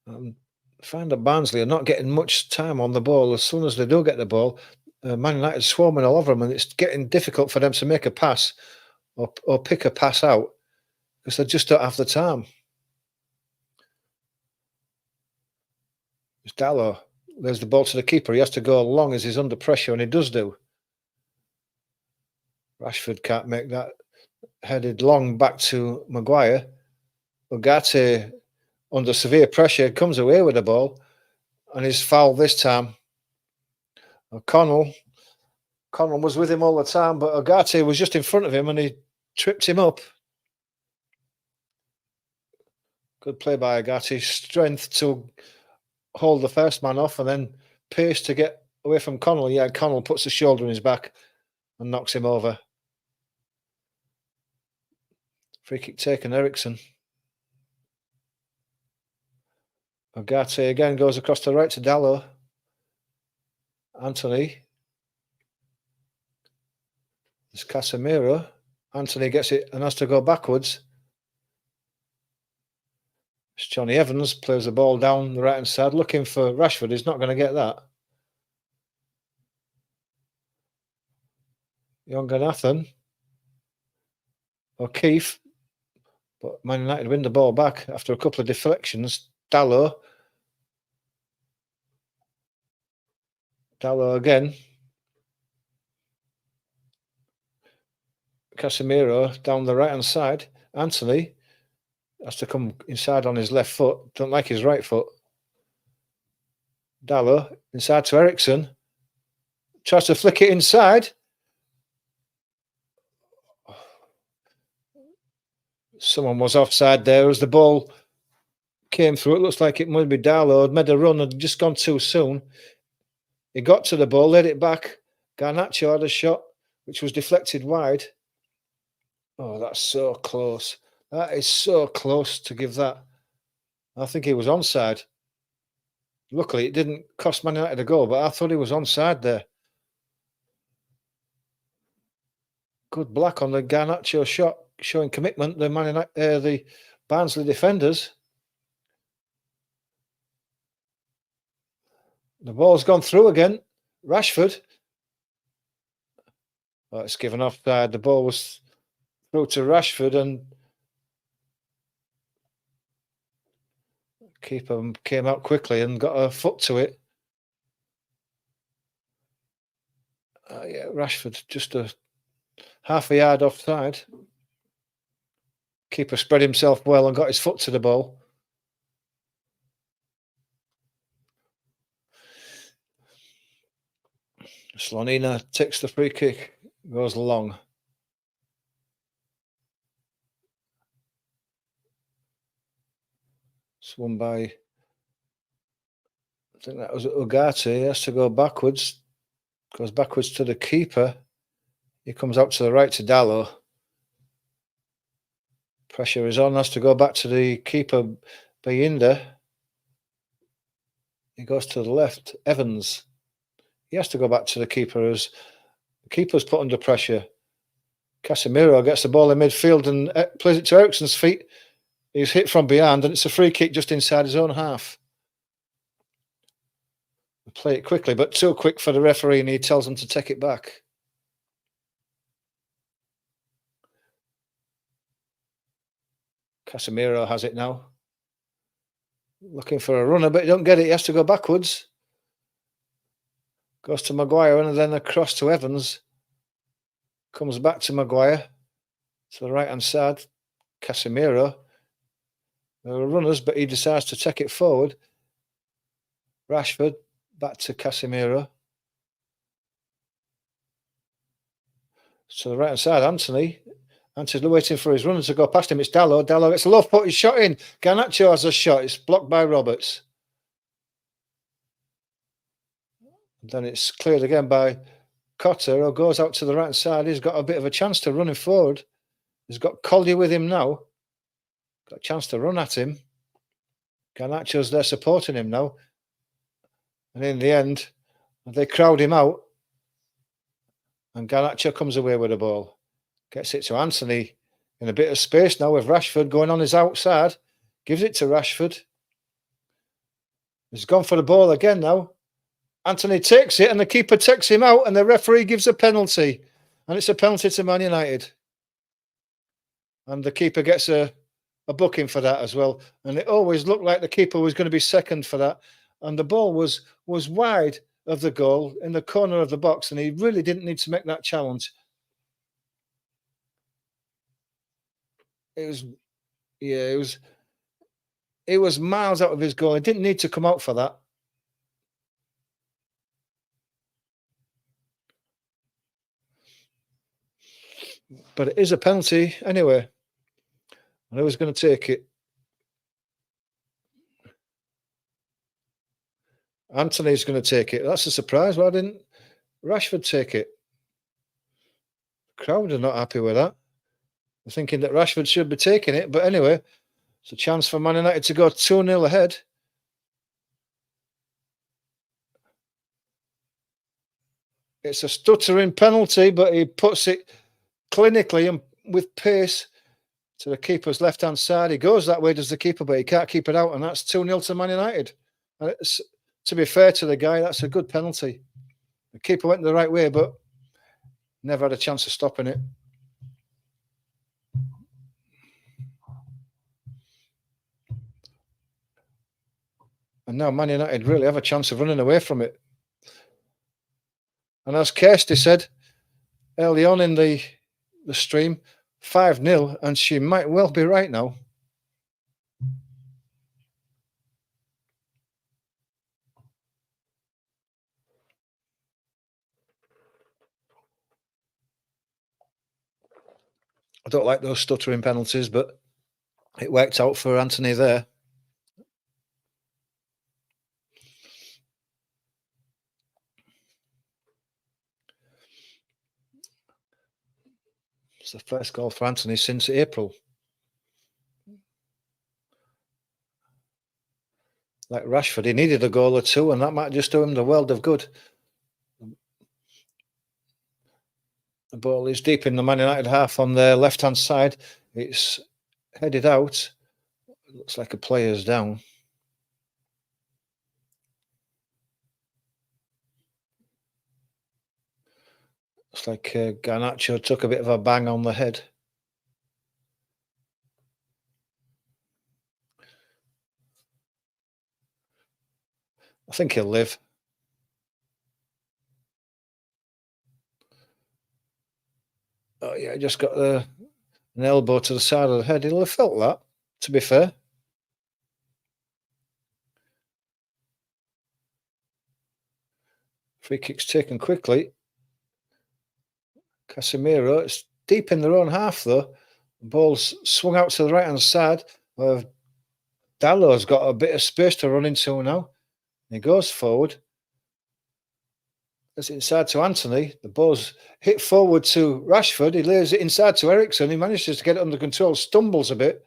I find that Barnsley are not getting much time on the ball. As soon as they do get the ball, Man United swarming all over them, and it's getting difficult for them to make a pass or pick a pass out because they just don't have the time. It's Dalot. There's the ball to the keeper. He has to go long as he's under pressure, and he does do. Rashford can't make that. Headed long back to Maguire. Ugarte, under severe pressure, comes away with the ball, and he's fouled this time. O'Connell was with him all the time, but Ugarte was just in front of him, and he tripped him up. Good play by Ugarte. Strength to hold the first man off, and then pace to get away from Connell. Yeah, Connell puts the shoulder in his back and knocks him over. Free kick taken, Eriksson. Ugarte again goes across the right to Dallo. Anthony. It's Casemiro. Anthony gets it and has to go backwards. It's Johnny Evans plays the ball down the right hand side, looking for Rashford. He's not going to get that. Younger Nathan. O'Keefe. But Man United win the ball back after a couple of deflections. Dallo again. Casemiro down the right hand side. Anthony has to come inside on his left foot. Don't like his right foot. Dallo inside to Ericsson. Tries to flick it inside. Someone was offside there as the ball came through. It looks like it might be Dallo. Had made a run, had just gone too soon. He got to the ball, laid it back. Garnacho had a shot, which was deflected wide. Oh, that's so close. That is so close to give that. I think he was onside. Luckily, it didn't cost Man United a goal, but I thought he was onside there. Good black on the Garnacho shot, showing commitment. The Barnsley defenders. The ball's gone through again. Rashford. Oh, it's given offside. The ball was through to Rashford and keeper came out quickly and got a foot to it. Yeah, Rashford just a half a yard offside. Keeper spread himself well and got his foot to the ball. Slonina takes the free kick, goes long. It's won by, I think that was Ugarte. He has to go backwards. Goes backwards to the keeper. He comes out to the right to Dallo. Pressure is on. Has to go back to the keeper, Bayinda. He goes to the left. Evans. He has to go back to the keeper as the keeper's put under pressure. Casemiro gets the ball in midfield and plays it to Ericsson's feet. He's hit from behind and it's a free kick just inside his own half. Play it quickly, but too quick for the referee, and he tells them to take it back. Casemiro has it now. Looking for a runner, but he don't get it. He has to go backwards. Goes to Maguire and then across to Evans. Comes back to Maguire. To the right-hand side. Casemiro. There are runners, but he decides to take it forward. Rashford. Back to Casemiro. So the right-hand side, Anthony. Anthony's waiting for his runner to go past him. It's Dallo. Dallo gets a low footed shot in. Garnacho has a shot. It's blocked by Roberts. And then it's cleared again by Cotter, who goes out to the right-hand side. He's got a bit of a chance to run him forward. He's got Collier with him now. Got a chance to run at him. Garnacho's there supporting him now. And in the end, they crowd him out. And Garnacho comes away with the ball. Gets it to Anthony in a bit of space now with Rashford going on his outside. Gives it to Rashford. He's gone for the ball again now. Anthony takes it and the keeper takes him out and the referee gives a penalty. And it's a penalty to Man United. And the keeper gets a booking for that as well. And it always looked like the keeper was going to be second for that. And the ball was wide of the goal in the corner of the box, and he really didn't need to make that challenge. It was miles out of his goal. He didn't need to come out for that. But it is a penalty anyway. And who's going to take it? Anthony's going to take it. That's a surprise. Why didn't Rashford take it? The crowd are not happy with that. They're thinking that Rashford should be taking it. But anyway, it's a chance for Man United to go 2-0 ahead. It's a stuttering penalty, but he puts it clinically and with pace to the keeper's left-hand side. He goes that way, does the keeper, but he can't keep it out, and that's 2-0 to Man United. And to be fair to the guy, that's a good penalty. The keeper went the right way, but never had a chance of stopping it. And now Man United really have a chance of running away from it. And as Kirsty said early on in the stream, 5-0, and she might well be right now. I don't like those stuttering penalties, but it worked out for Anthony there. It's the first goal for Anthony since April. Like Rashford, he needed a goal or two, and that might just do him the world of good. The ball is deep in the Man United half on their left-hand side. It's headed out. It looks like a player's down. Looks like Garnacho took a bit of a bang on the head. I think he'll live. Oh yeah, he just got an elbow to the side of the head. He'll have felt that, to be fair. Free kick's taken quickly. Casemiro, it's deep in their own half though. The ball's swung out to the right-hand side. Dallow's got a bit of space to run into now. He goes forward. It's inside to Anthony. The ball's hit forward to Rashford. He lays it inside to Eriksen. He manages to get it under control, stumbles a bit,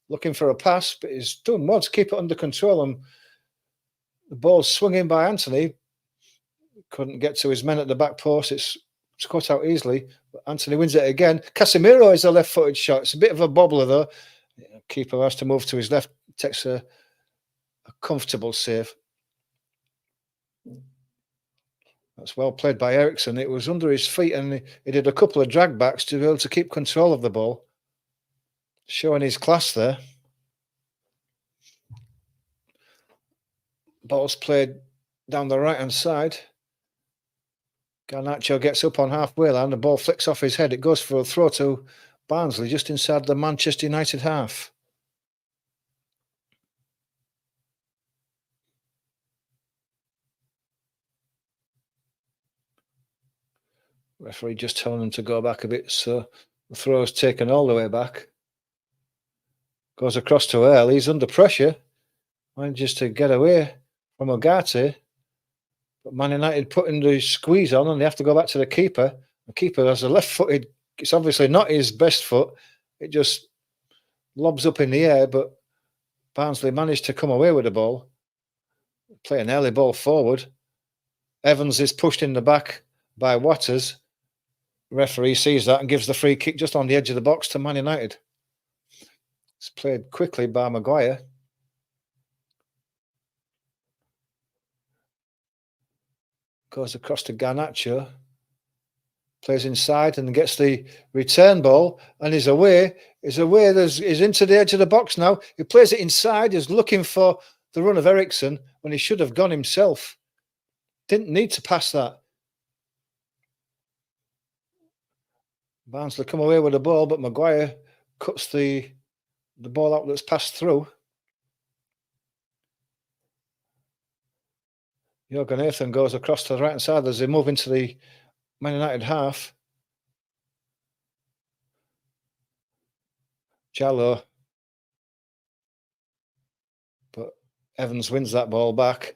looking for a pass, but he's done well to keep it under control. And the ball's swung in by Anthony. Couldn't get to his men at the back post. It's cut out easily. But Anthony wins it again. Casemiro is a left-footed shot. It's a bit of a bobbler, though. Keeper has to move to his left. Takes a comfortable save. That's well played by Eriksen. It was under his feet, and he did a couple of drag backs to be able to keep control of the ball. Showing his class there. Ball's played down the right-hand side. Garnacho gets up on halfway line. The ball flicks off his head. It goes for a throw to Barnsley just inside the Manchester United half. Referee just telling him to go back a bit, so the throw is taken all the way back. Goes across to Earl. He's under pressure. Manages to get away from Ugarte. But Man United putting the squeeze on, and they have to go back to the keeper. The keeper has a left-footed. It's obviously not his best foot. It just lobs up in the air, but Barnsley managed to come away with the ball. Play an early ball forward. Evans is pushed in the back by Waters. Referee sees that and gives the free kick just on the edge of the box to Man United. It's played quickly by Maguire. Goes across to Garnacho. Plays inside and gets the return ball and is away. He's into the edge of the box now. He plays it inside. He's looking for the run of Eriksen when he should have gone himself. Didn't need to pass that. Barnsley come away with the ball, but Maguire cuts the ball out that's passed through. Jürgen Nathan goes across to the right-hand side as they move into the Man United half. Jallo. But Evans wins that ball back.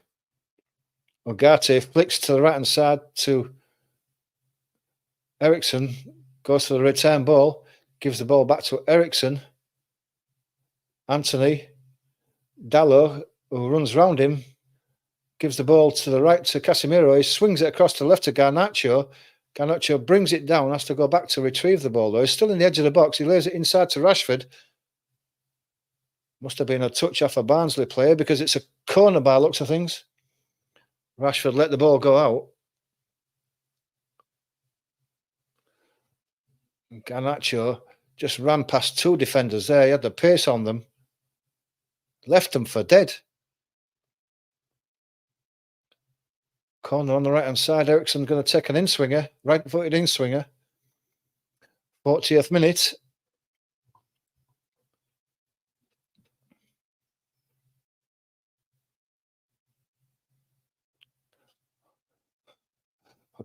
Ugarte flicks to the right-hand side to Eriksen. Goes for the return ball. Gives the ball back to Eriksen. Anthony. Dallo, who runs round him. gives the ball to the right to Casemiro. He swings it across to the left to Garnacho. Garnacho brings it down, has to go back to retrieve the ball, though. He's still in the edge of the box. He lays it inside to Rashford. Must have been a touch off a Barnsley player because it's a corner by looks of things. Rashford let the ball go out. Garnacho just ran past two defenders there. He had the pace on them. Left them for dead. Corner on the right-hand side. Eriksen's going to take an in-swinger. Right-footed in-swinger. 40th minute.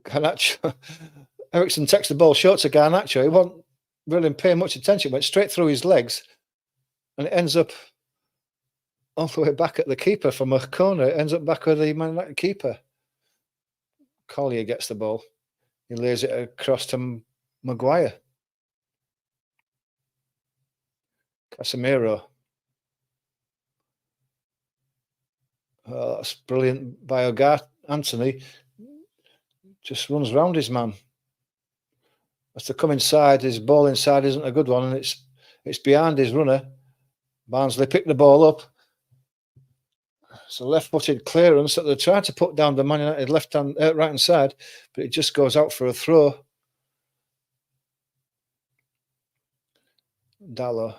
Garnacho. Eriksen takes the ball short to Garnacho. He won't really pay much attention. Went straight through his legs. And it ends up all the way back at the keeper from a corner. It ends up back with the Man United keeper. Collier gets the ball. He lays it across to Maguire. Casemiro. Oh, that's brilliant by Anthony. Just runs round his man. Has to come inside. His ball inside isn't a good one, and it's behind his runner. Barnsley picked the ball up. It's a left-footed clearance that they're trying to put down the Man United right-hand side, but it just goes out for a throw. Dalot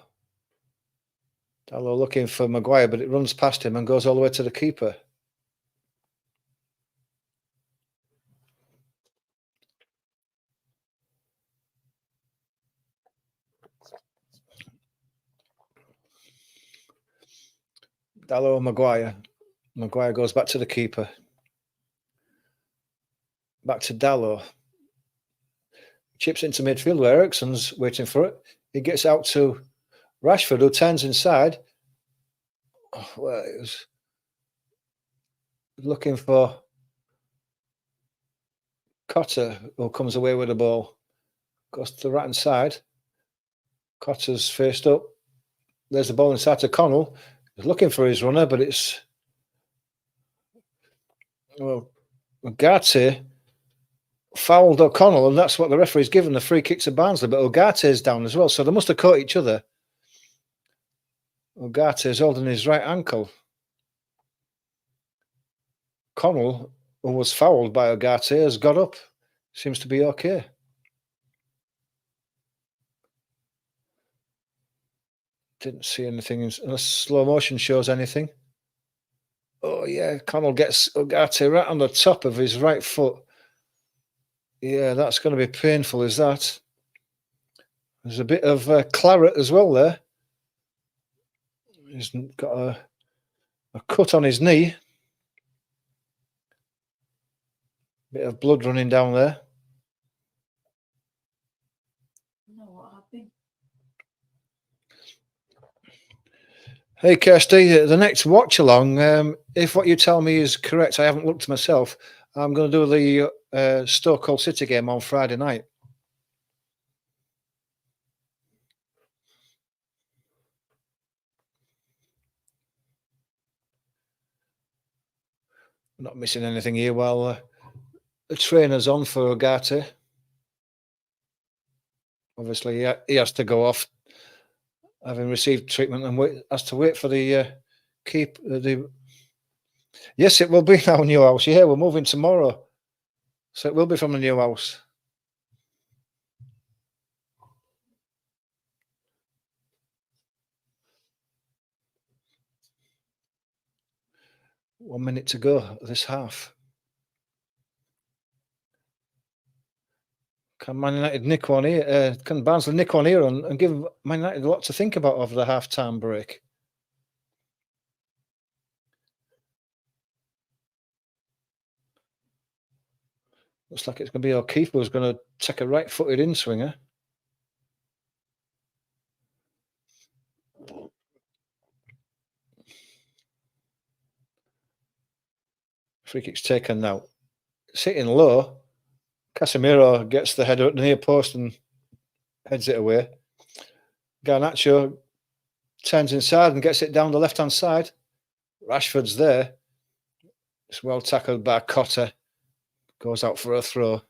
looking for Maguire, but it runs past him and goes all the way to the keeper. Dalot, Maguire. Maguire goes back to the keeper. Back to Dalot. Chips into midfield where Eriksen's waiting for it. He gets out to Rashford, who turns inside. Oh, well, he was looking for Cotter, who comes away with the ball. Goes to the right-hand side. Cotter's faced up. There's the ball inside to Connell. He's looking for his runner, but it's... Well, Ugarte fouled O'Connell, and that's what the referee's given the free kick to Barnsley, but Ugarte's down as well, so they must have caught each other. Ugarte's holding his right ankle. Connell, who was fouled by Ugarte, has got up. Seems to be okay. Didn't see anything unless slow motion shows anything. Oh, yeah, Connell gets Ugarte right on the top of his right foot. Yeah, that's going to be painful, is that? There's a bit of claret as well there. He's got a cut on his knee. Bit of blood running down there. No, what happened? Hey, Kirsty, the next watch along, if what you tell me is correct, I haven't looked myself, I'm going to do the Stoke Hull City game on Friday night. Not missing anything here while the trainer's on for Ugarte. Obviously, he has to go off, having received treatment, and has to wait for the Yes, it will be our new house. Yeah, we're moving tomorrow, so it will be from the new house. One minute to go this half. Can Man United nick one here? Can Barnsley nick one here and give Man United a lot to think about over the half-time break? Looks like it's going to be O'Keefe who's going to take a right-footed in-swinger. Free kick's taken now. Sitting low, Casemiro gets the header at the near post and heads it away. Garnacho turns inside and gets it down the left-hand side. Rashford's there. It's well tackled by Cotter. Goes out for a throw.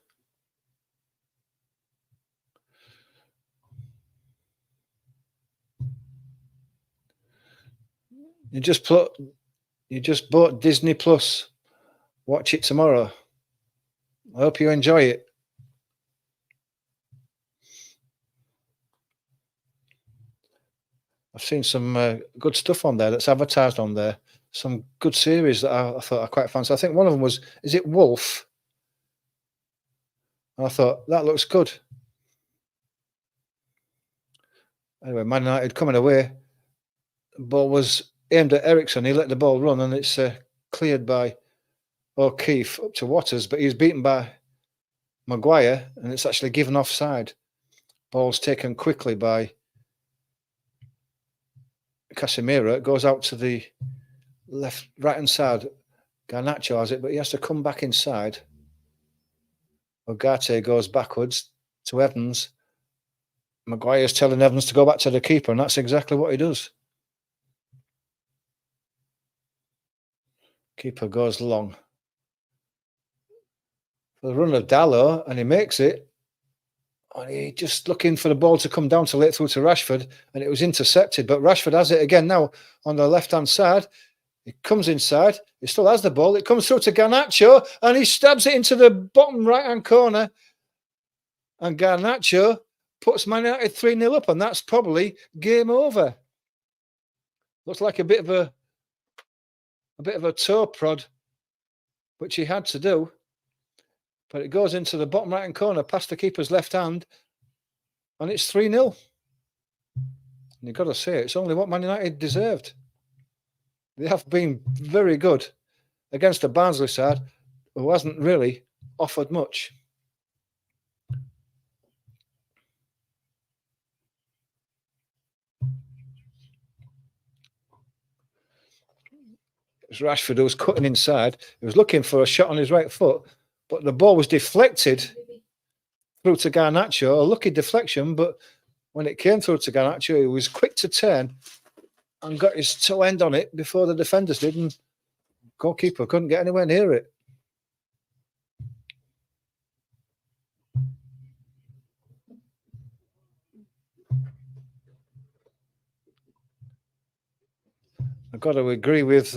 You just bought Disney Plus. Watch it tomorrow. I hope you enjoy it. I've seen some good stuff on there that's advertised on there. Some good series that I thought I quite fancy. I think one of them was, is it Wolf? And I thought, that looks good. Anyway, Man United coming away. The ball was aimed at Ericsson. He let the ball run, and it's cleared by O'Keefe up to Waters, but he's beaten by Maguire, and it's actually given offside. Ball's taken quickly by Casemiro. It goes out to the right-hand side. Garnacho has it, but he has to come back inside. Ugarte goes backwards to Evans. Maguire's telling Evans to go back to the keeper, and that's exactly what he does. Keeper goes long. For the run of Dalot, and he makes it. And he just looking for the ball to come down to late through to Rashford, and it was intercepted. But Rashford has it again now on the left-hand side. He comes inside. He still has the ball. It comes through to Garnacho, and he stabs it into the bottom right-hand corner. And Garnacho puts Man United 3-0 up, and that's probably game over. Looks like a bit of a toe prod, which he had to do. But it goes into the bottom right-hand corner past the keeper's left hand, and it's 3-0. And you've got to say, it's only what Man United deserved. They have been very good against the Barnsley side, who hasn't really offered much. It was Rashford who was cutting inside. He was looking for a shot on his right foot, but the ball was deflected through to Garnacho. A lucky deflection, but when it came through to Garnacho, he was quick to turn and got his toe end on it before the defenders did, and goalkeeper couldn't get anywhere near it. I've got to agree with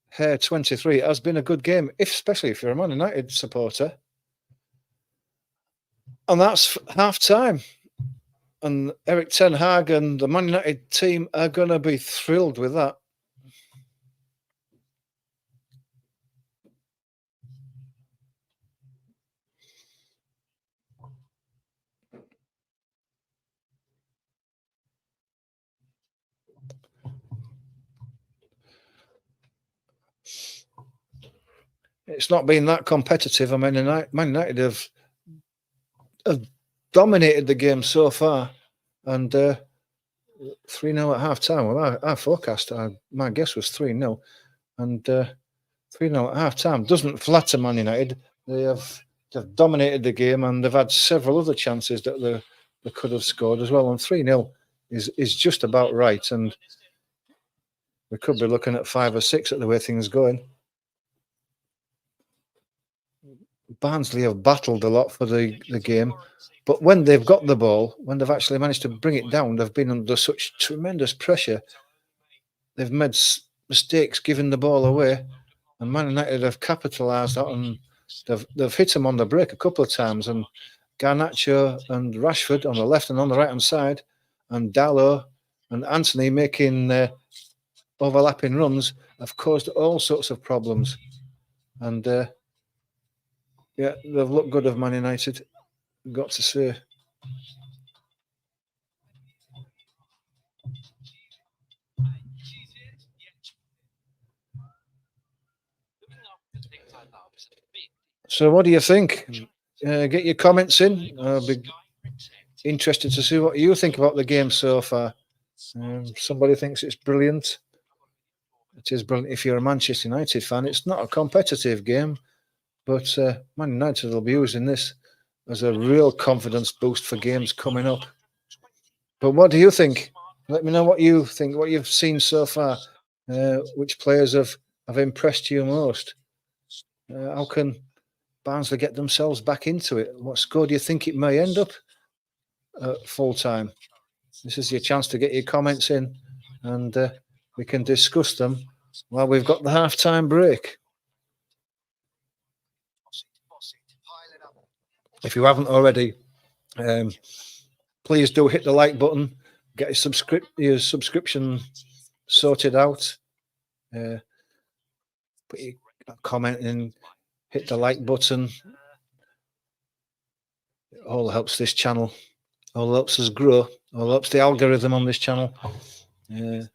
Hare 23. It has been a good game, especially if you're a Man United supporter. And that's half time. And Erik ten Hag and the Man United team are going to be thrilled with that. It's not been that competitive. I mean, Man United have dominated the game so far, and 3-0 at half time. Well, our forecast, my guess was 3-0, and 3-0 at half time doesn't flatter Man United. They've dominated the game, and they've had several other chances that they could have scored as well. And 3-0 is just about right, and we could be looking at 5 or 6 at the way things are going. Barnsley have battled a lot for the game, but when they've got the ball, when they've actually managed to bring it down, they've been under such tremendous pressure. They've made mistakes giving the ball away, and Man United have capitalised that, and they've hit them on the break a couple of times. And Garnacho and Rashford on the left and on the right-hand side, and Dalot and Anthony making overlapping runs have caused all sorts of problems. And yeah, they've looked good of Man United, got to say. So what do you think? Get your comments in. I'll be interested to see what you think about the game so far. Somebody thinks it's brilliant. It is brilliant if you're a Manchester United fan. It's not a competitive game, but Man United will be using this as a real confidence boost for games coming up. But what do you think? Let me know what you think, what you've seen so far. Which players have have impressed you most? How can Barnsley get themselves back into it? What score do you think it may end up at full time? This is your chance to get your comments in, and we can discuss them while we've got the half-time break. If you haven't already, please do hit the like button, get your subscription sorted out, put your comment in, hit the like button. It all helps this channel, all helps us grow, all helps the algorithm on this channel. Hit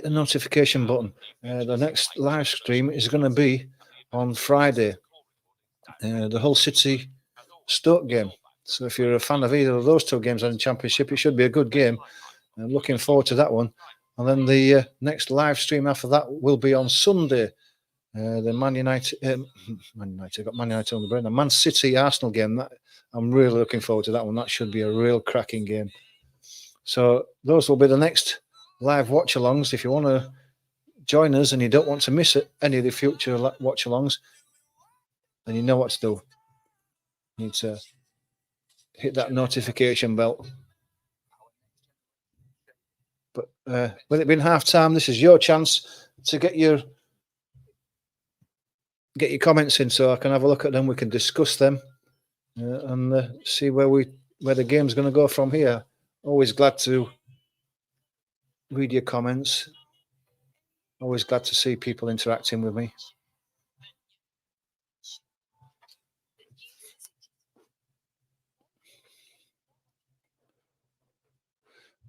the notification button. The next live stream is going to be on Friday, the Hull City Stoke game. So if you're a fan of either of those two games on the Championship, it should be a good game. I'm looking forward to that one. And then the next live stream after that will be on Sunday. The Man United got Man United on the brain. The Man City Arsenal game. I'm really looking forward to that one. That should be a real cracking game. So those will be the next live watch-alongs. If you want to join us and you don't want to miss any of the future watch-alongs, then you know what to do. You need to hit that notification bell. But with it being half-time, this is your chance to get your comments in, so I can have a look at them. We can discuss them and see where the game's going to go from here. Always glad to read your comments. Always glad to see people interacting with me.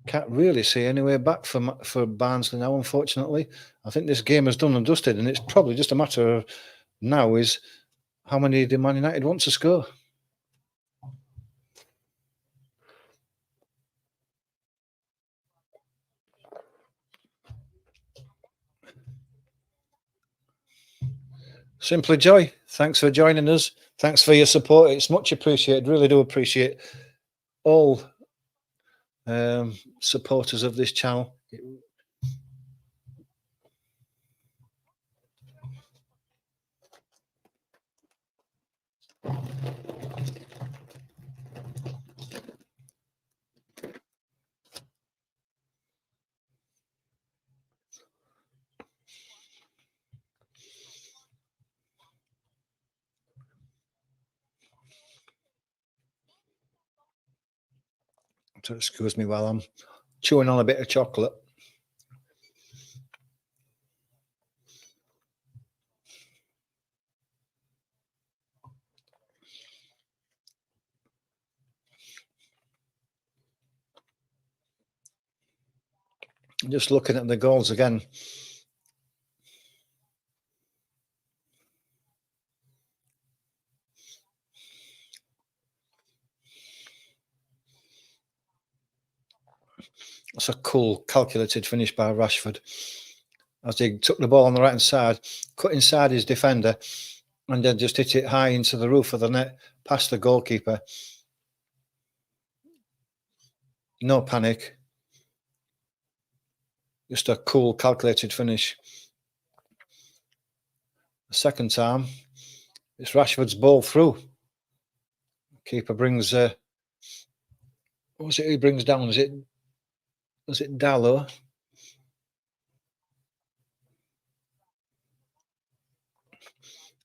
Can't really see any way back for Barnsley now, unfortunately. I think this game is done and dusted, and it's probably just a matter of now is how many do Man United want to score? Simply Joy, thanks for joining us. Thanks for your support. It's much appreciated. Really do appreciate all supporters of this channel. So excuse me while I'm chewing on a bit of chocolate. Just looking at the goals again. That's a cool, calculated finish by Rashford. As he took the ball on the right-hand side, cut inside his defender, and then just hit it high into the roof of the net, past the goalkeeper. No panic. Just a cool, calculated finish. The second time, it's Rashford's ball through. Keeper brings... what was it he brings down? Was it Dallo?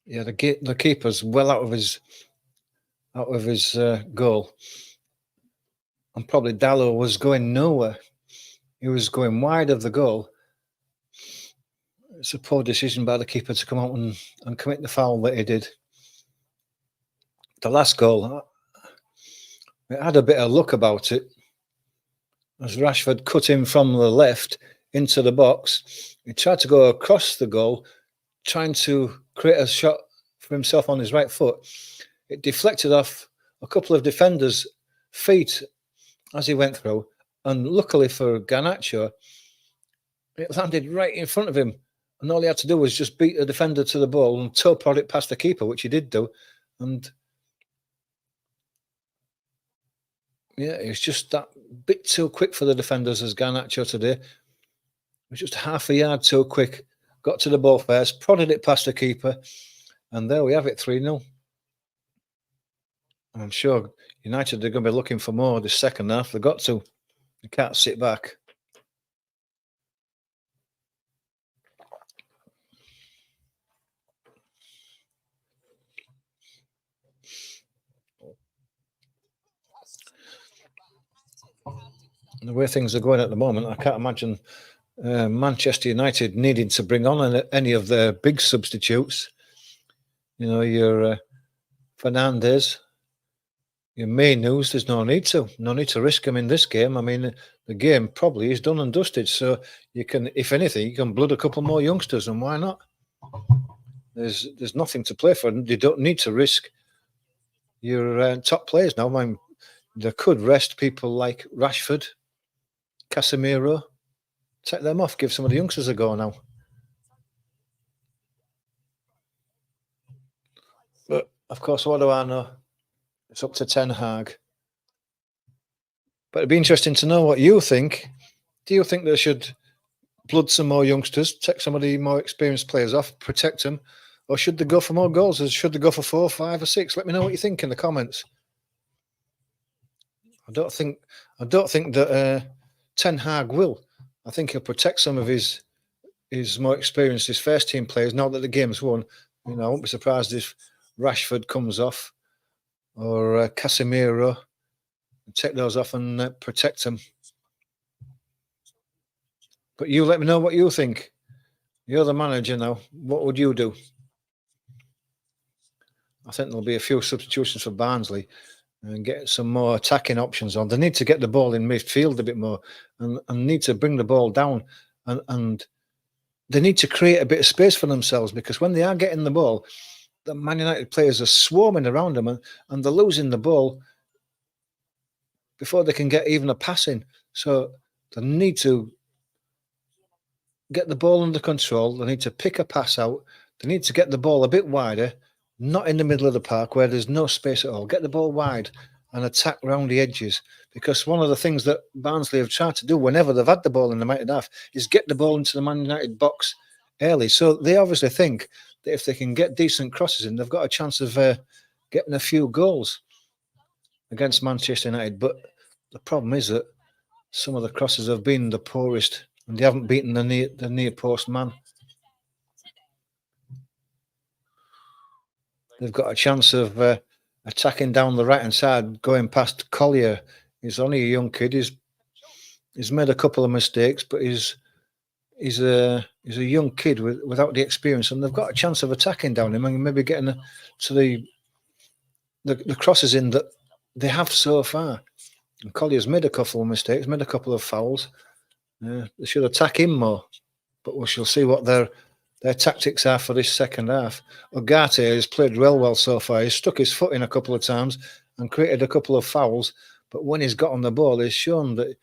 Yeah, the keeper's well out of his goal, and probably Dallo was going nowhere. He was going wide of the goal. It's a poor decision by the keeper to come out and commit the foul that he did. The last goal, it had a bit of luck about it, as Rashford cut in from the left into the box. He tried to go across the goal, trying to create a shot for himself on his right foot. It deflected off a couple of defenders' feet as he went through, and luckily for Garnacho, it landed right in front of him, and all he had to do was just beat the defender to the ball and toe prod it past the keeper, which he did do. And yeah, it was just that bit too quick for the defenders as Garnacho today. It was just half a yard too quick. got to the ball first, prodded it past the keeper, and there we have it, 3-0. I'm sure United are going to be looking for more this second half. They've got to. They can't sit back. The way things are going at the moment, I can't imagine Manchester United needing to bring on any of their big substitutes. You know, your Fernandes, your Mainus, there's no need to risk them in this game. I mean, the game probably is done and dusted. So you can, if anything, you can blood a couple more youngsters, and why not? There's nothing to play for. You don't need to risk your top players now. I mean, they could rest people like Rashford, Casemiro, take them off, give some of the youngsters a go now. But of course, what do I know? It's up to Ten Hag. But it'd be interesting to know what you think. Do you think they should blood some more youngsters, take some of the more experienced players off, protect them, or should they go for more goals? Or should they go for 4, 5, or 6? Let me know what you think in the comments. I don't think that Ten Hag will. I think he'll protect some of his more experienced, his first team players. Now that the game's won, you know, I won't be surprised if Rashford comes off or Casemiro. Take those off and protect them. But you let me know what you think. You're the manager now. What would you do? I think there'll be a few substitutions for Barnsley and get some more attacking options on. They need to get the ball in midfield a bit more and need to bring the ball down and they need to create a bit of space for themselves, because when they are getting the ball, the Man United players are swarming around them and they're losing the ball before they can get even a pass in. So they need to get the ball under control. They need to pick a pass out. They need to get the ball a bit wider, not in the middle of the park where there's no space at all. Get the ball wide and attack around the edges, because one of the things that Barnsley have tried to do whenever they've had the ball in the Man United half is get the ball into the Man United box early. So they obviously think that if they can get decent crosses in, they've got a chance of getting a few goals against Manchester United. But the problem is that some of the crosses have been the poorest and they haven't beaten the near post man. They've got a chance of attacking down the right-hand side, going past Collier. He's only a young kid. He's made a couple of mistakes, but he's a young kid without the experience, and they've got a chance of attacking down him and maybe getting to the crosses in that they have so far. And Collier's made a couple of mistakes, made a couple of fouls. They should attack him more, but we shall see what their tactics are for this second half. Ugarte has played well so far. He's stuck his foot in a couple of times and created a couple of fouls, but when he's got on the ball, he's shown that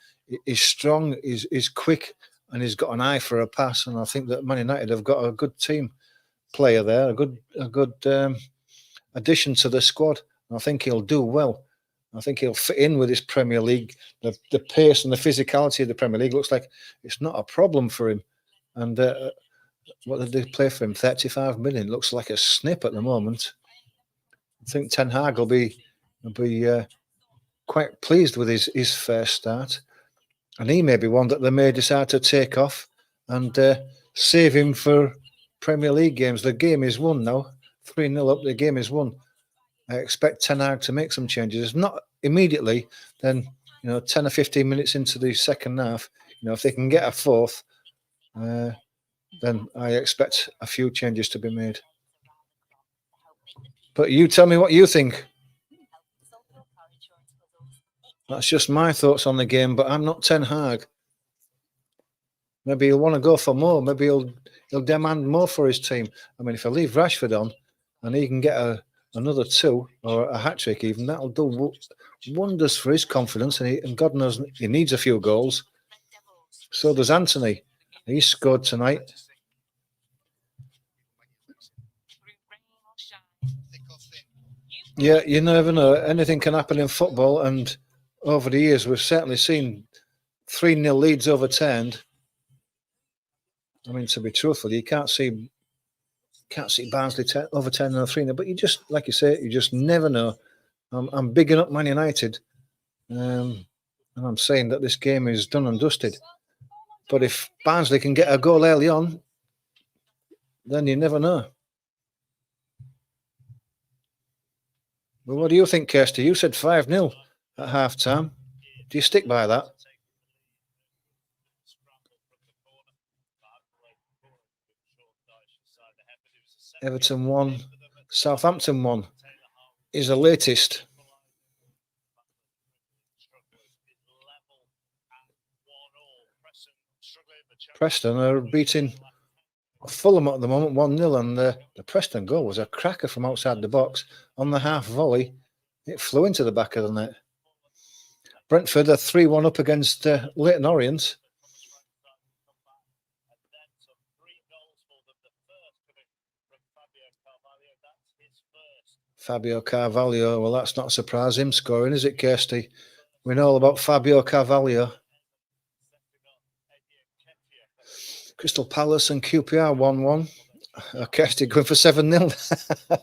he's strong, he's quick, and he's got an eye for a pass. And I think that Man United have got a good team player there, a good addition to the squad. And I think he'll do well. I think he'll fit in with this Premier League. The pace and the physicality of the Premier League looks like it's not a problem for him. And what did they play for him? 35 million. Looks like a snip at the moment. I think Ten Hag will be quite pleased with his first start. And he may be one that they may decide to take off and save him for Premier League games. The game is won now. 3-0 up, the game is won. I expect Ten Hag to make some changes. If not immediately, then 10 or 15 minutes into the second half, if they can get a fourth, then I expect a few changes to be made. But you tell me what you think. That's just my thoughts on the game, but I'm not Ten Hag. Maybe he'll want to go for more. Maybe he'll demand more for his team. I mean, if I leave Rashford on and he can get another 2 or a hat-trick even, that'll do wonders for his confidence. And God knows he needs a few goals. So does Anthony. He scored tonight. Yeah, you never know. Anything can happen in football, and over the years we've certainly seen 3-0 leads overturned. I mean, to be truthful, you can't see Barnsley over 10 or 3, but you just, like you say, you just never know. I'm bigging up Man United, and I'm saying that this game is done and dusted. But if Barnsley can get a goal early on, then you never know. Well, what do you think, Kirsty? You said 5-0 at half time. Do you stick by that? Everton 1, Southampton 1 is the latest. Preston are beating Fulham at the moment 1-0, and the Preston goal was a cracker from outside the box on the half volley. It flew into the back of the net. Brentford are 3-1 up against Leyton Orient. Fabio Carvalho, well, that's not a surprise, him scoring, is it, Kirsty? We know all about Fabio Carvalho. Crystal Palace and QPR 1-1. Kirsty going for 7-0.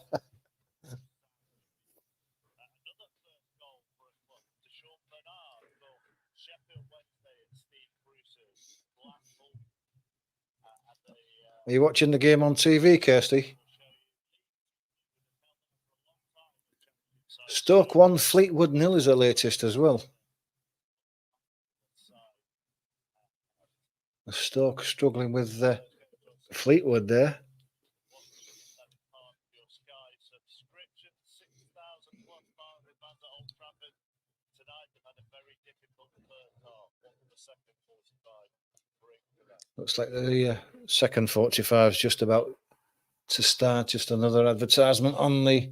Are you watching the game on TV, Kirsty? Stoke 1, Fleetwood 0 is the latest as well. Stoke struggling with Fleetwood there. Looks like the second 45 is just about to start. Just another advertisement on the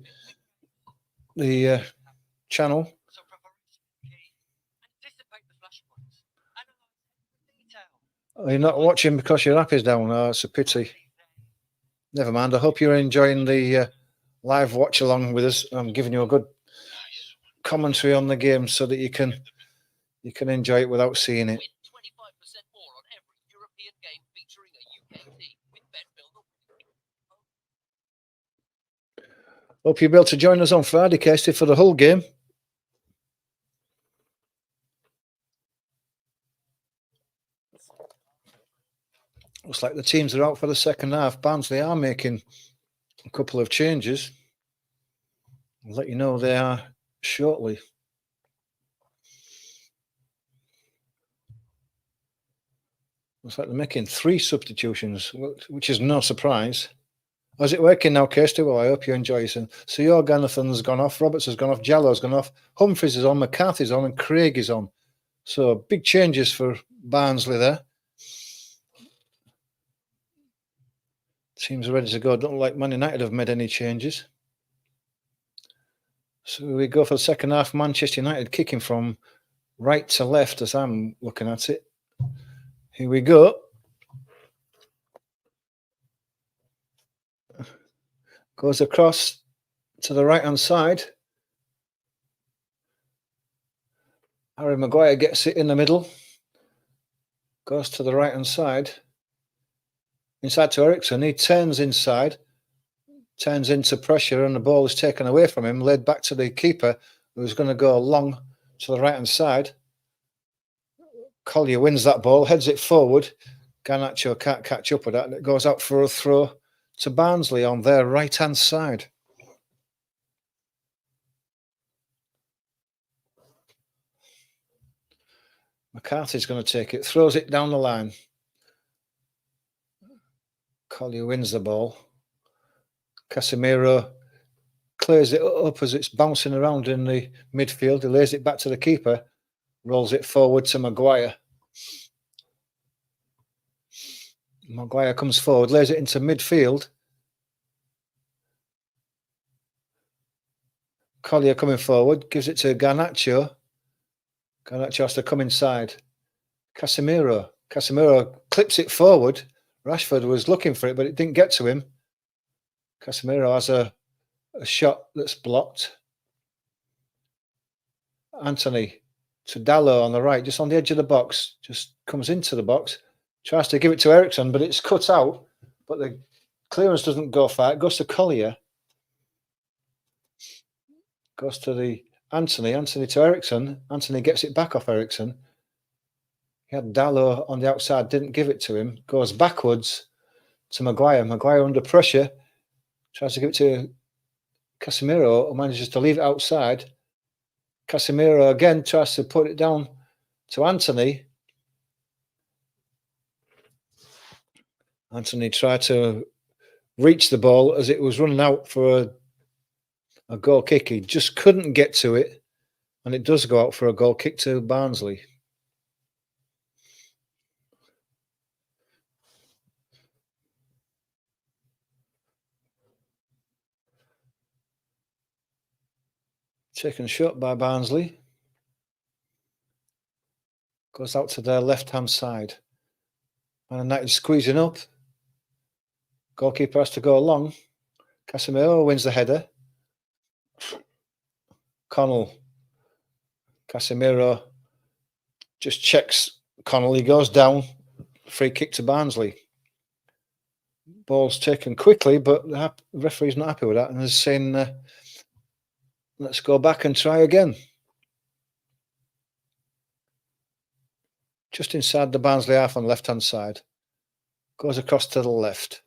channel. Are you not watching because your app is down? Oh, it's a pity. Never mind. I hope you're enjoying the live watch along with us. I'm giving you a good commentary on the game so that you can enjoy it without seeing it. Hope you'll be able to join us on Friday, Kirsty, for the Hull game. Looks like the teams are out for the second half. Barnsley are making a couple of changes. I'll let you know they are shortly. Looks like they're making 3 substitutions, which is no surprise. How's it working now, Kirsty? Well, I hope you enjoy it. So your Jonathan's gone off, Roberts has gone off, Jallo's gone off, Humphries is on, McCarthy's on, and Craig is on. So big changes for Barnsley there. Teams are ready to go. Don't look like Man United have made any changes. So we go for the second half. Manchester United kicking from right to left as I'm looking at it. Here we go. Goes across to the right-hand side. Harry Maguire gets it in the middle. Goes to the right-hand side. Inside to Eriksson. He turns inside. Turns into pressure and the ball is taken away from him. Laid back to the keeper who's going to go long to the right-hand side. Collier wins that ball. Heads it forward. Garnacho can't catch up with that. And it goes out for a throw to Barnsley on their right-hand side. McCarthy's going to take it, throws it down the line. Collier wins the ball. Casemiro clears it up as it's bouncing around in the midfield. He lays it back to the keeper, rolls it forward to Maguire. Maguire comes forward, lays it into midfield. Collier coming forward, gives it to Garnacho. Garnacho has to come inside. Casemiro clips it forward. Rashford was looking for it, but it didn't get to him. Casemiro has a shot that's blocked. Anthony to Dalot on the right, just on the edge of the box. Just comes into the box. Tries to give it to Ericsson, but it's cut out. But the clearance doesn't go far. It goes to Collier. Goes to the Anthony. Anthony to Ericsson. Anthony gets it back off Ericsson. He had Dallo on the outside, didn't give it to him. Goes backwards to Maguire. Maguire under pressure. Tries to give it to Casemiro, who manages to leave it outside. Casemiro again tries to put it down to Anthony. Anthony tried to reach the ball as it was running out for a goal kick. He just couldn't get to it, and it does go out for a goal kick to Barnsley. Taken shot by Barnsley. Goes out to their left-hand side. Man United squeezing up. Goalkeeper has to go long. Casemiro wins the header. Connell. Casemiro just checks Connell. He goes down. Free kick to Barnsley. Ball's taken quickly, but the referee's not happy with that and is saying, let's go back and try again. Just inside the Barnsley half on the left-hand side. Goes across to the left.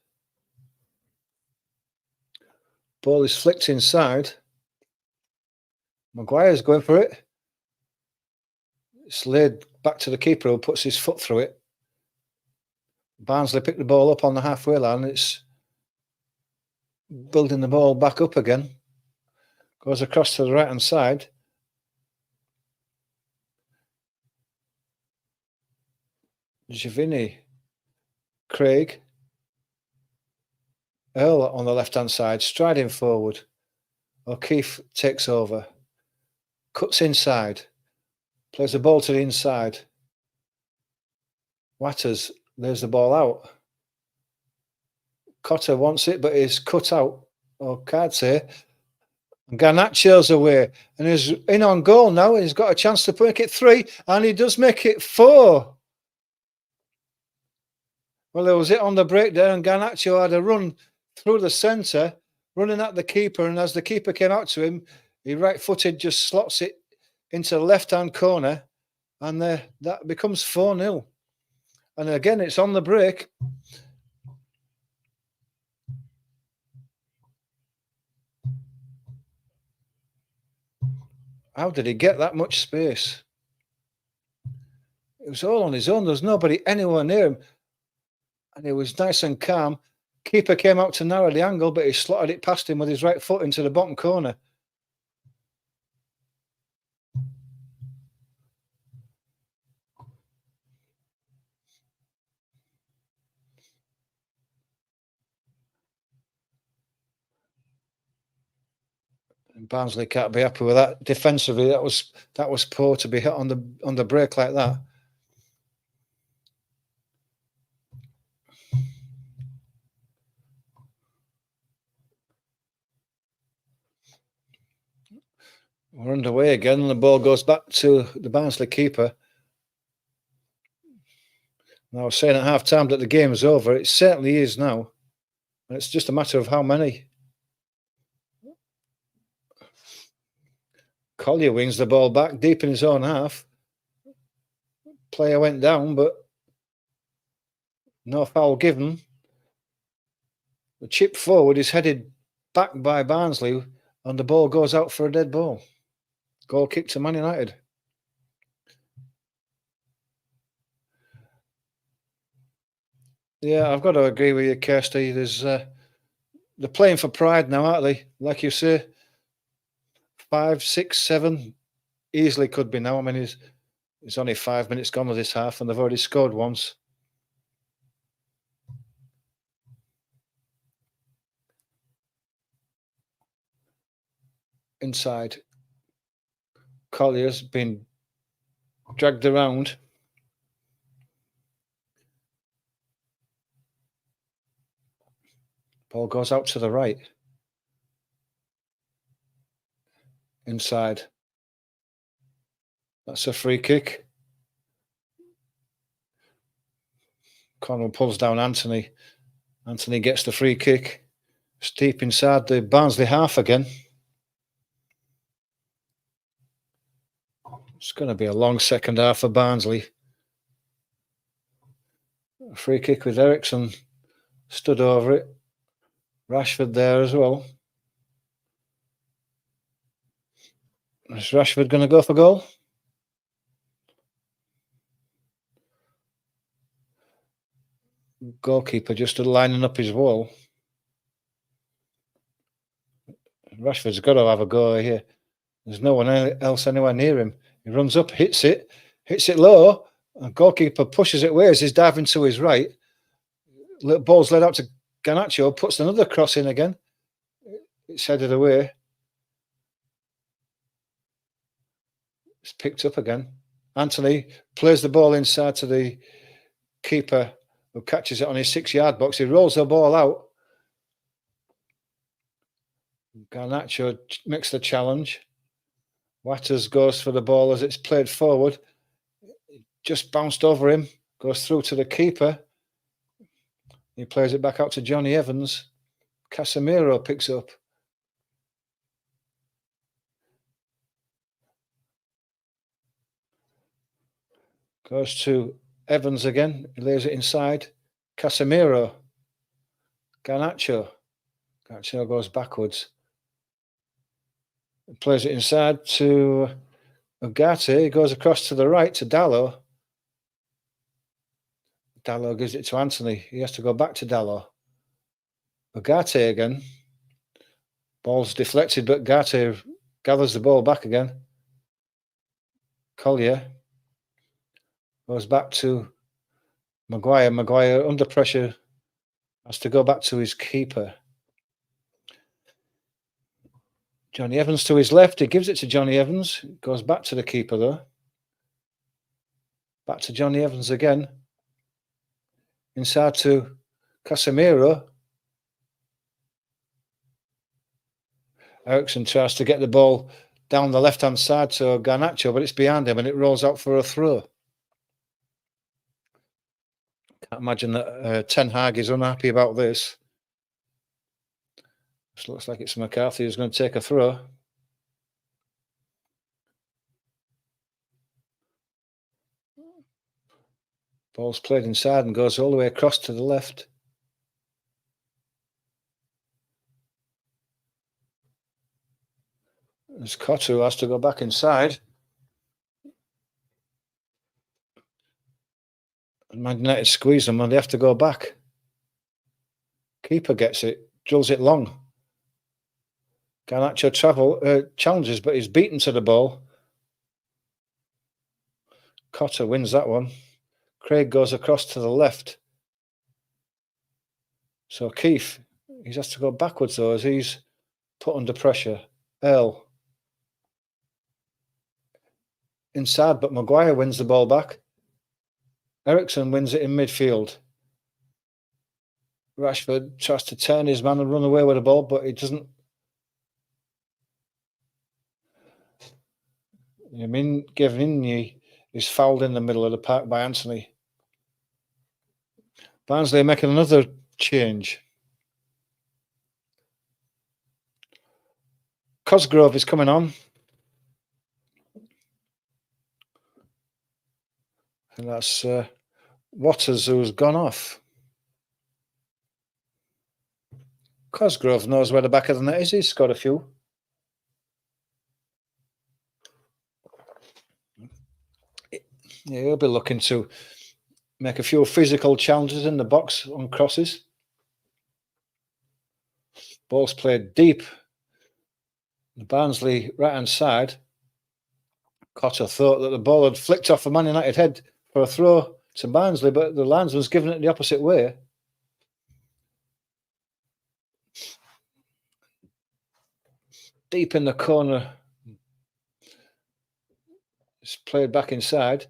Ball is flicked inside. Maguire's going for it. It's laid back to the keeper who puts his foot through it. Barnsley pick the ball up on the halfway line. It's building the ball back up again. Goes across to the right-hand side. Giovini, Craig, Earl on the left-hand side, striding forward. O'Keefe takes over, cuts inside, plays the ball to the inside. Watters lays the ball out. Cotter wants it, but is cut out. Or can't say. Garnaccio's away and is in on goal now. He's got a chance to make it 3, and he does make it 4. Well, there was it on the break there, and Garnaccio had a run through the centre, running at the keeper, and as the keeper came out to him, he right-footed just slots it into the left-hand corner, and that becomes 4-0. And again, it's on the break. How did he get that much space? It was all on his own. There was nobody anywhere near him. And he was nice and calm. Keeper came out to narrow the angle, but he slotted it past him with his right foot into the bottom corner. And Barnsley can't be happy with that defensively. That was poor to be hit on the break like that. We're underway again, and the ball goes back to the Barnsley keeper. And I was saying at half-time that the game's over. It certainly is now. And it's just a matter of how many. Collier wins the ball back deep in his own half. Player went down, but no foul given. The chip forward is headed back by Barnsley, and the ball goes out for a dead ball. Goal kick to Man United. Yeah, I've got to agree with you, Kirsty. They're playing for pride now, aren't they? Like you say, 5, 6, 7 easily could be now. I mean, it's only 5 minutes gone of this half, and they've already scored once. Inside. Collier's been dragged around. Ball goes out to the right. Inside. That's a free kick. Connell pulls down Anthony. Anthony gets the free kick. It's deep inside the Barnsley half again. It's going to be a long second half for Barnsley. A free kick with Ericsson stood over it. Rashford there as well. Is Rashford going to go for goal? Goalkeeper just lining up his wall. Rashford's got to have a go here. There's no one else anywhere near him. He runs up, hits it low, and goalkeeper pushes it away as he's diving to his right. Ball's led out to Garnacho, puts another cross in again. It's headed away. It's picked up again. Anthony plays the ball inside to the keeper, who catches it on his 6-yard box. He rolls the ball out. Garnacho makes the challenge. Watters goes for the ball as it's played forward. Just bounced over him. Goes through to the keeper. He plays it back out to Johnny Evans. Casemiro picks up. Goes to Evans again. He lays it inside. Casemiro. Garnacho. Garnacho goes backwards. He plays it inside to Ugarte. He goes across to the right to Dalot. Dalot gives it to Anthony. He has to go back to Dalot. Ugarte again. Ball's deflected, but Ugarte gathers the ball back again. Collier goes back to Maguire. Maguire under pressure has to go back to his keeper. Johnny Evans to his left. He gives it to Johnny Evans. Goes back to the keeper though. Back to Johnny Evans again. Inside to Casemiro. Ericsson tries to get the ball down the left-hand side to Garnacho, but it's behind him and it rolls out for a throw. Can't imagine that Ten Hag is unhappy about this. This looks like it's McCarthy who's going to take a throw. Ball's played inside and goes all the way across to the left. As Cotter who has to go back inside. And Man United squeeze them and they have to go back. Keeper gets it, drills it long. Garnacho challenges, but he's beaten to the ball. Cotter wins that one. Craig goes across to the left. So Keith, he has to go backwards though as he's put under pressure. Earl. Inside, but Maguire wins the ball back. Ericsson wins it in midfield. Rashford tries to turn his man and run away with the ball, but he doesn't. Gavini is fouled in the middle of the park by Anthony. Barnsley are making another change. Cosgrove is coming on. And that's Watters who's gone off. Cosgrove knows where the back of the net is. He's scored a few. Yeah, he'll be looking to make a few physical challenges in the box on crosses. Ball's played deep. The Barnsley right-hand side. Cotter thought that the ball had flicked off a Man United head for a throw to Barnsley, but the linesman's given it the opposite way. Deep in the corner. It's played back inside.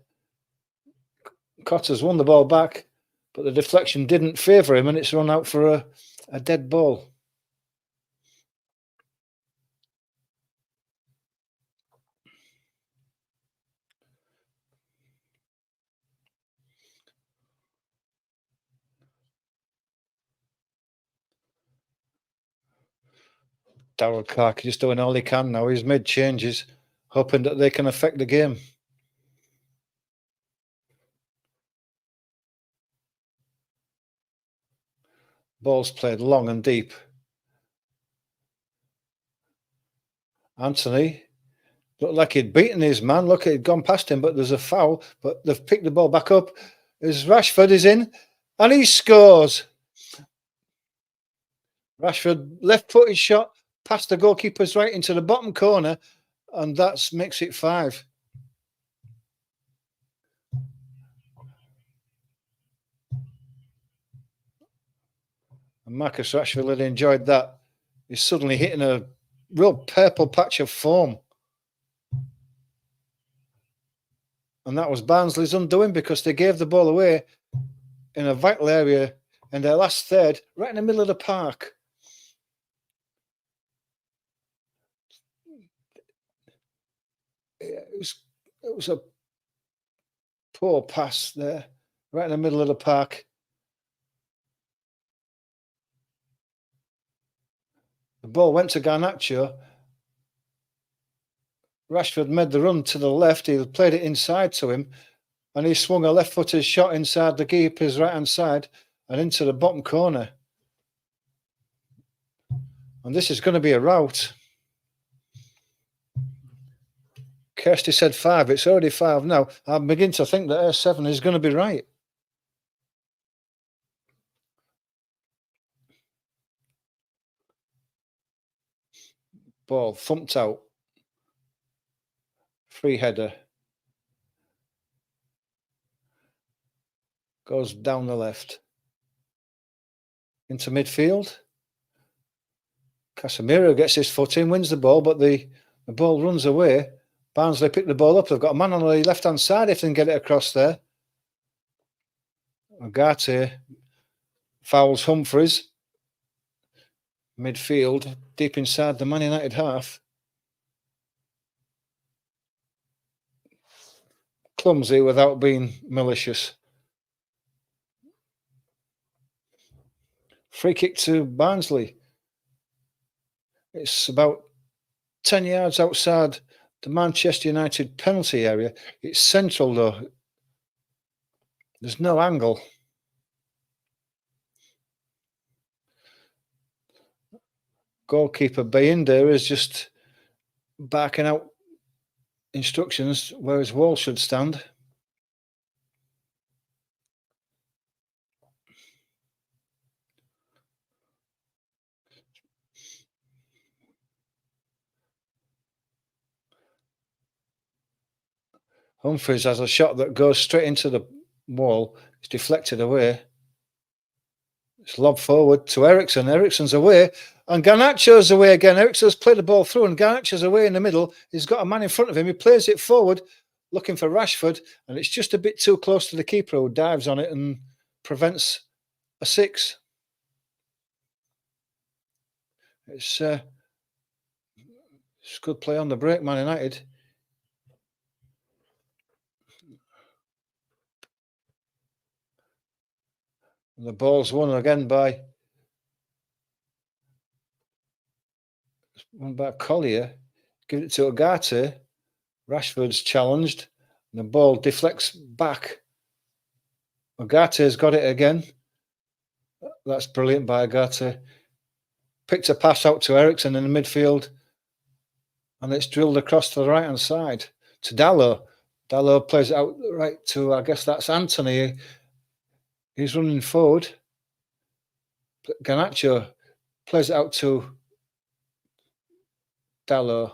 Cotter's won the ball back, but the deflection didn't favour him and it's run out for a dead ball. Darryl Clark just doing all he can now. He's made changes, hoping that they can affect the game. Ball's played long and deep. Anthony looked like he'd beaten his man. Look, he'd gone past him, but there's a foul. But they've picked the ball back up. As Rashford is in, and he scores. Rashford left-footed shot past the goalkeeper's right into the bottom corner, and that makes it 5. And Marcus Rashford had enjoyed that. He's suddenly hitting a real purple patch of foam. And that was Barnsley's undoing because they gave the ball away in a vital area in their last third, right in the middle of the park. It was a poor pass there, right in the middle of the park. The ball went to Garnacho. Rashford made the run to the left. He played it inside to him, and he swung a left-footed shot inside the keeper's right-hand side and into the bottom corner. And this is going to be a rout. Kirsty said 5. It's already 5 now. I begin to think that R7 is going to be right. Ball thumped out. Free header. Goes down the left. Into midfield. Casemiro gets his foot in, wins the ball, but the ball runs away. Barnsley pick the ball up. They've got a man on the left-hand side if they can get it across there. Agate fouls Humphreys. Midfield, deep inside the Man United half. Clumsy without being malicious. Free kick to Barnsley. It's about 10 yards outside the Manchester United penalty area. It's central though. There's no angle. Goalkeeper Bayinda is just barking out instructions where his wall should stand. Humphreys has a shot that goes straight into the wall. It's deflected away. It's lobbed forward to Eriksson. Eriksson's away. And Garnacho's away again. Eriksson's played the ball through and Garnacho's away in the middle. He's got a man in front of him. He plays it forward, looking for Rashford. And it's just a bit too close to the keeper who dives on it and prevents a 6. It's good play on the break, Man United. And the ball's won again by Collier. Give it to Agate. Rashford's challenged. And the ball deflects back. Agate's got it again. That's brilliant by Agate. Picked a pass out to Eriksson in the midfield. And it's drilled across to the right-hand side to Dalot. Dalot plays it out right to, I guess that's Anthony. He's running forward. Garnacho plays it out to Dalot.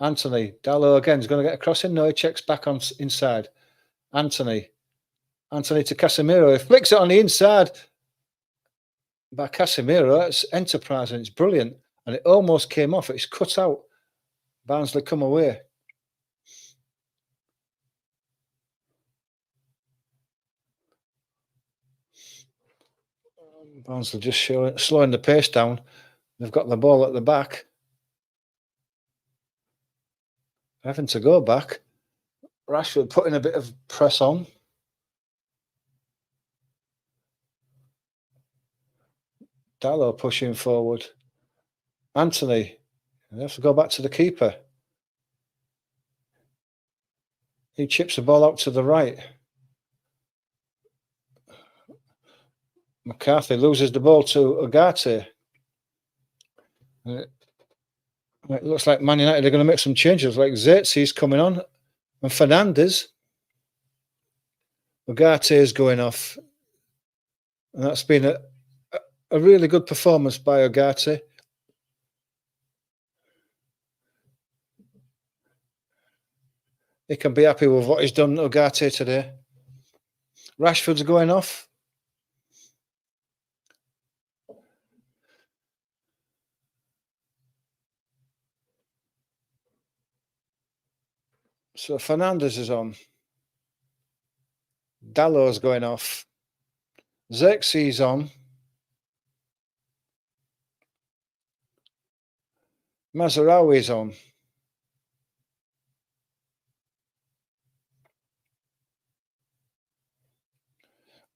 Anthony. Dalot again is going to get a cross in. No, he checks back on inside. Anthony to Casemiro. He flicks it on the inside by Casemiro. It's enterprising. It's brilliant. And it almost came off. It's cut out. Barnsley come away. Barnsley just slowing the pace down. They've got the ball at the back. Having to go back. Rashford putting a bit of press on. Dalot pushing forward. Anthony. They have to go back to the keeper. He chips the ball out to the right. McCarthy loses the ball to Ugarte. It looks like Man United are going to make some changes. Like Xerxes coming on and Fernandez. Ugarte is going off. And that's been a really good performance by Ugarte. He can be happy with what he's done, Ugarte, today. Rashford's going off. So Fernandez is on. Dallow's going off. Xerxes on. Mazraoui's on.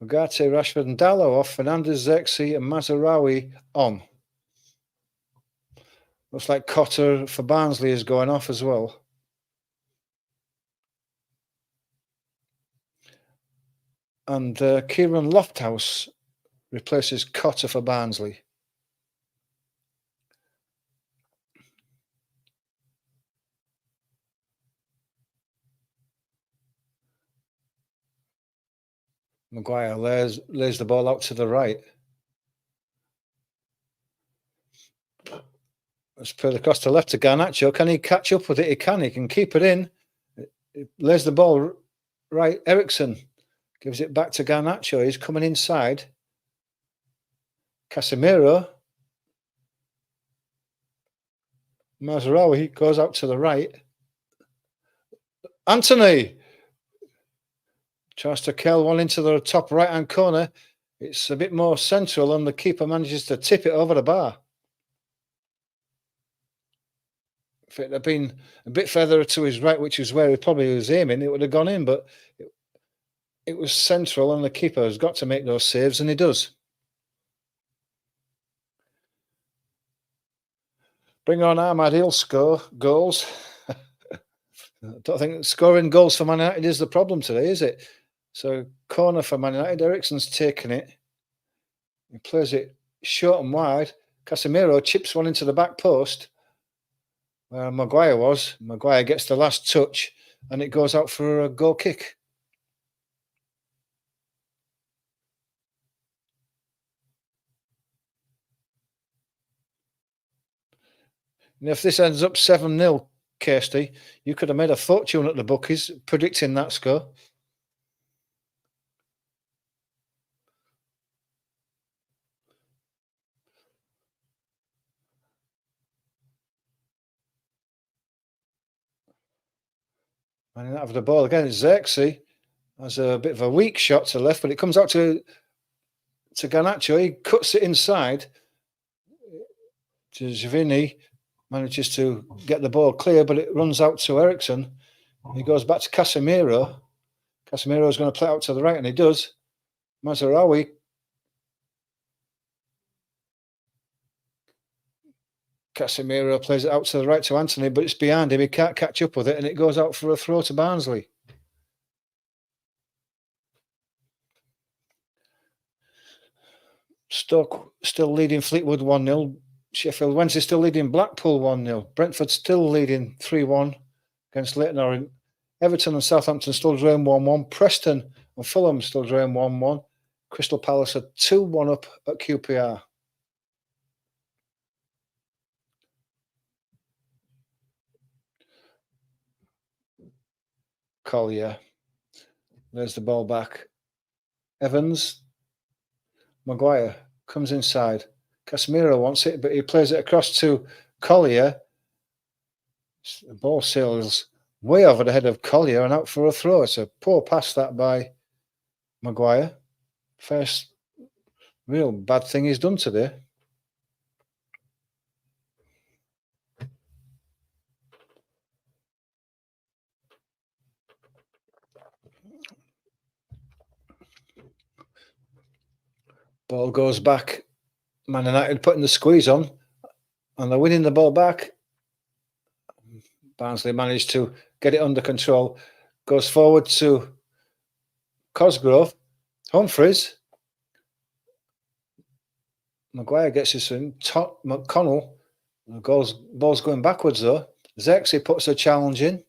Ugarte, Rashford and Dallow off. Fernandez, Xerxes and Mazraoui on. Looks like Cotter for Barnsley is going off as well. And Kieran Lofthouse replaces Cotter for Barnsley. Maguire lays the ball out to the right. Let's put it across the left to Garnacho. Can he catch up with it? He can. He can keep it in. He lays the ball right. Ericsson gives it back to Garnacho. He's coming inside. Casemiro. Mazraoui goes out to the right. Anthony tries to curl one into the top right-hand corner. It's a bit more central and the keeper manages to tip it over the bar. If it had been a bit further to his right, which is where he probably was aiming, it would have gone in, but it was central and the keeper has got to make those saves, and he does. Bring on Ahmad, he'll score goals. I don't think scoring goals for Man United is the problem today, is it? So corner for Man United, Ericsson's taken it. He plays it short and wide. Casemiro chips one into the back post where Maguire was. Maguire gets the last touch and it goes out for a goal kick. And if this ends up 7-0, Kirsty, you could have made a fortune at the bookies predicting that score. And out of the ball again, Xerxes has a bit of a weak shot to the left, but it comes out to Garnacho. He cuts it inside to Giovini, manages to get the ball clear, but it runs out to Ericsson. He goes back to Casemiro. Casemiro is going to play out to the right, and he does. Mazraoui. Casemiro plays it out to the right to Anthony, but it's behind him. He can't catch up with it, and it goes out for a throw to Barnsley. Stoke still leading Fleetwood 1-0. Sheffield Wednesday still leading Blackpool 1-0. Brentford still leading 3-1 against Leyton Orient. Everton and Southampton still drawing 1-1. Preston and Fulham still drawing 1-1. Crystal Palace are 2-1 up at QPR. Collier. There's the ball back. Evans. Maguire comes inside. Casemiro wants it, but he plays it across to Collier. The ball sails way over the head of Collier and out for a throw. It's a poor pass that by Maguire. First real bad thing he's done today. Ball goes back. Man United putting the squeeze on. And they're winning the ball back. Barnsley managed to get it under control. Goes forward to Cosgrove. Humphreys. Maguire gets his in. McConnell. Ball's going backwards though. Zexi puts a challenge in.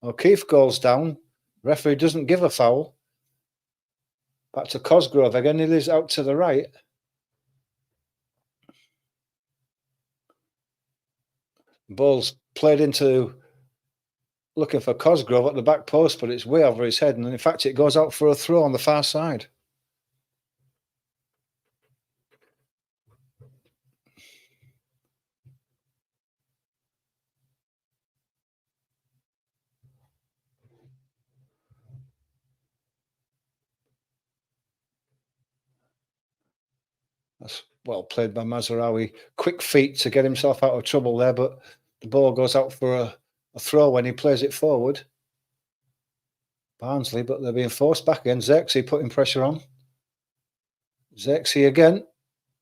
O'Keefe goes down. Referee doesn't give a foul. Back to Cosgrove again. He leaves out to the right. Ball's played into looking for Cosgrove at the back post, but it's way over his head. And in fact, it goes out for a throw on the far side. That's well played by Mazraoui. Quick feet to get himself out of trouble there, but the ball goes out for a throw when he plays it forward. Barnsley, but they're being forced back again. Zexi putting pressure on. Zexi again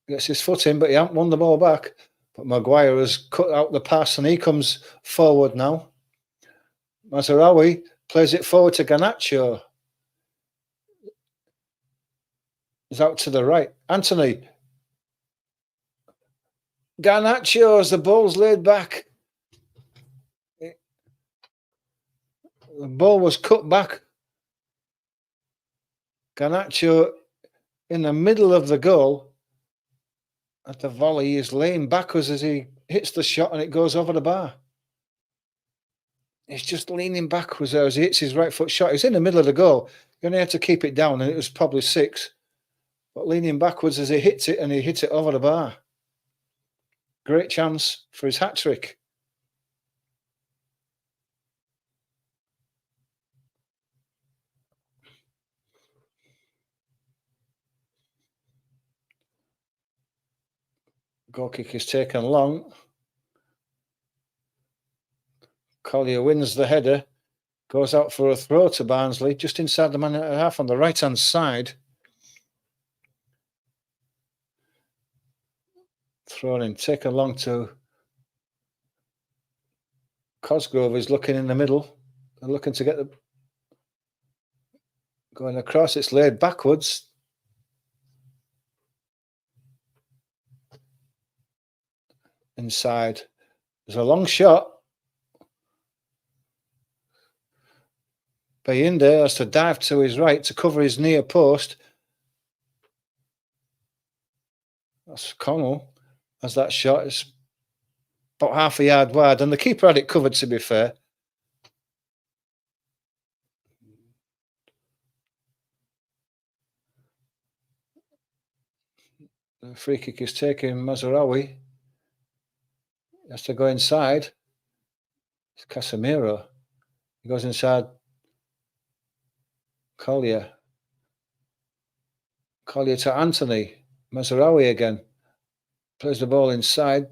gets his foot in, but he hasn't won the ball back. But Maguire has cut out the pass and he comes forward now. Mazraoui plays it forward to Garnacho. He's out to the right. Anthony. Garnacho as the ball's laid back. The ball was cut back. Garnacho in the middle of the goal at the volley is laying backwards as he hits the shot and it goes over the bar. He's just leaning backwards there as he hits his right foot shot. He's in the middle of the goal. You only had to keep it down and it was probably 6. But leaning backwards as he hits it and he hits it over the bar. Great chance for his hat-trick. Goal kick is taken long. Collier wins the header. Goes out for a throw to Barnsley, just inside the man and a half on the right-hand side. Thrown in, taken long to Cosgrove is looking in the middle. They're looking to get the going across. It's laid backwards. Inside. There's a long shot. Bayinde has to dive to his right to cover his near post. That's Connell as that shot is about half a yard wide, and the keeper had it covered, to be fair. The free kick is taken. Mazraoui has to go inside. It's Casemiro. He goes inside. Collier to Anthony. Mazraoui again. Plays the ball inside.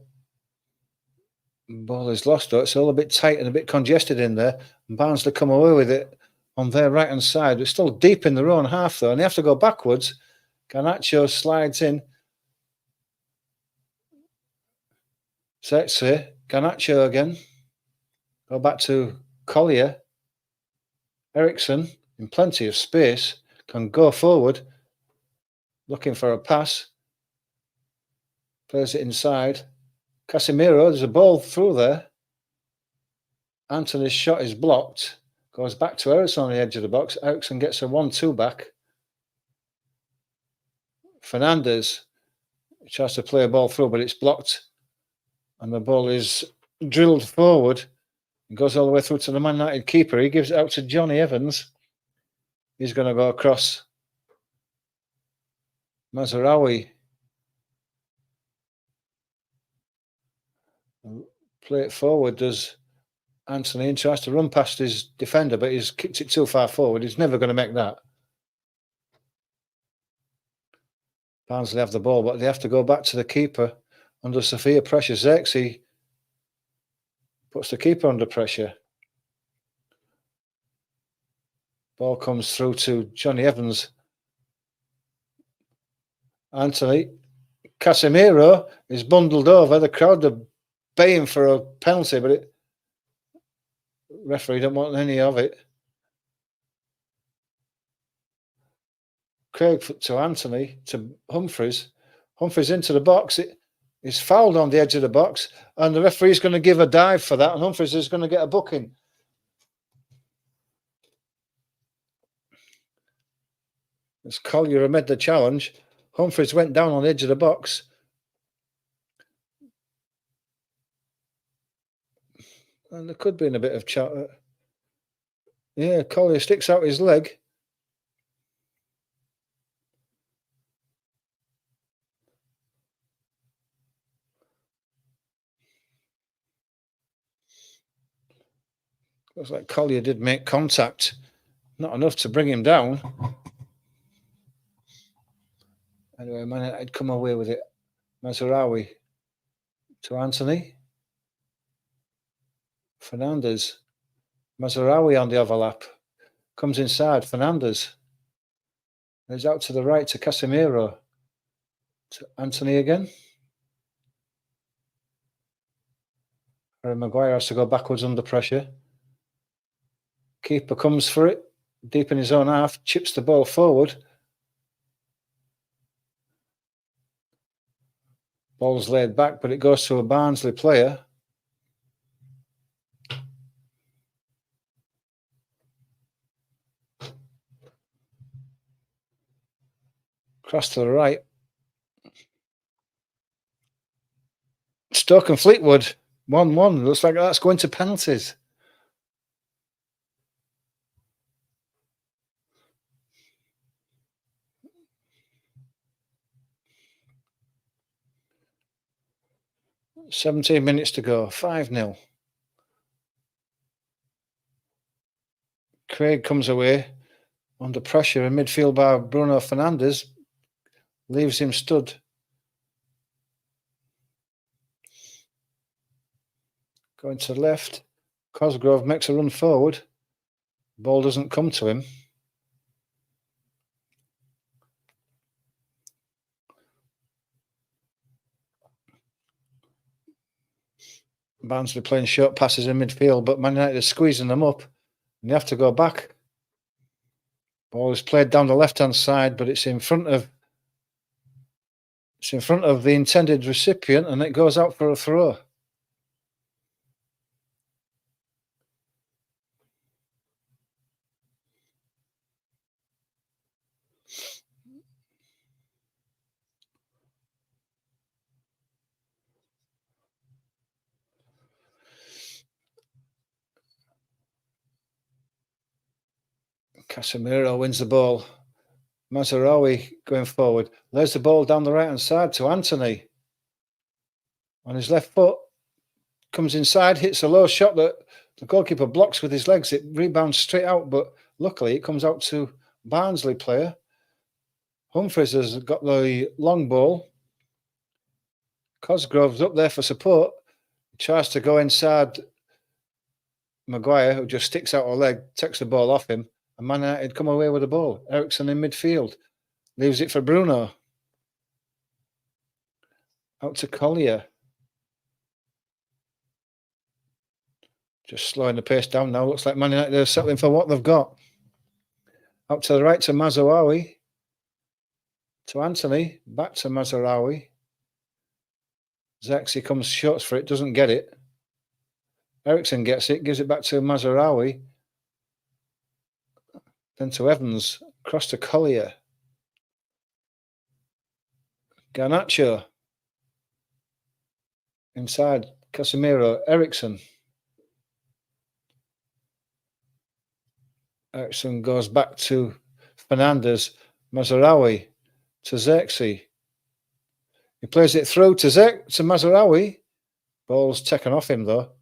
Ball is lost though. It's all a bit tight and a bit congested in there. And Barnsley come away with it on their right-hand side. It's still deep in their own half though, and they have to go backwards. Garnacho slides in. Zexi. Garnacho again. Go back to Collier. Eriksson, in plenty of space, can go forward. Looking for a pass. Plays it inside. Casemiro, there's a ball through there. Anthony's shot is blocked. Goes back to Eriksson on the edge of the box. Eriksson gets a 1-2 back. Fernandez tries to play a ball through, but it's blocked. And the ball is drilled forward. It goes all the way through to the Man United keeper. He gives it out to Johnny Evans. He's going to go across. Mazraoui. Play it forward, does Anthony, and tries to run past his defender, but he's kicked it too far forward. He's never going to make that. Barnsley have the ball, but they have to go back to the keeper under severe pressure. Zexi puts the keeper under pressure. Ball comes through to Johnny Evans. Anthony Casemiro is bundled over. The crowd are baying for a penalty, but referee don't want any of it. Craig to Anthony, to Humphreys. Humphreys into the box. It is fouled on the edge of the box, and the referee's going to give a dive for that, and Humphreys is going to get a booking. As Collier made the challenge, Humphreys went down on the edge of the box. And there could be a bit of chat. Yeah, Collier sticks out his leg. Looks like Collier did make contact. Not enough to bring him down. Anyway, Man United come away with it. Mazraoui to Anthony. Fernandez. Mazraoui on the overlap. Comes inside. Fernandez. He's out to the right to Casemiro. To Anthony again. Harry Maguire has to go backwards under pressure. Keeper comes for it. Deep in his own half. Chips the ball forward. Ball's laid back, but it goes to a Barnsley player. Cross to the right. Stoke and Fleetwood, 1-1. Looks like that's going to penalties. "17 minutes to go, 5-0. Craig comes away under pressure in midfield by Bruno Fernandes. Leaves him stood. Going to the left. Cosgrove makes a run forward. Ball doesn't come to him. Barnsley playing short passes in midfield, but Man United is squeezing them up. And they have to go back. Ball is played down the left-hand side, but it's in front of the intended recipient, and it goes out for a throw. Casemiro wins the ball. Mazraoui going forward. Lays the ball down the right-hand side to Anthony. On his left foot. Comes inside, hits a low shot that the goalkeeper blocks with his legs. It rebounds straight out, but luckily it comes out to Barnsley player. Humphreys has got the long ball. Cosgrove's up there for support. Tries to go inside Maguire, who just sticks out a leg, takes the ball off him. And Man United come away with the ball. Ericsson in midfield. Leaves it for Bruno. Out to Collier. Just slowing the pace down now. Looks like Man United are settling for what they've got. Out to the right to Mazraoui. To Anthony. Back to Mazraoui. Zexi comes short for it. Doesn't get it. Ericsson gets it. Gives it back to Mazraoui. Then to Evans. Across to Collier. Garnacho. Inside. Casemiro. Ericsson. Ericsson goes back to Fernandez. Mazraoui to Zexi. He plays it through to Mazraoui. Ball's taken off him though.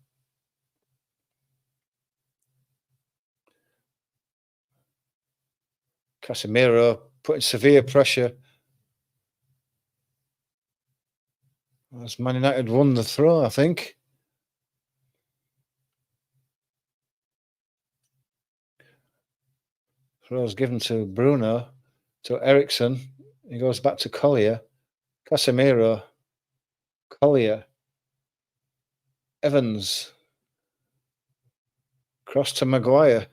Casemiro putting severe pressure. As Man United won the throw, I think. Throw's given to Bruno, to Ericsson. He goes back to Collier. Casemiro, Collier, Evans, cross to Maguire.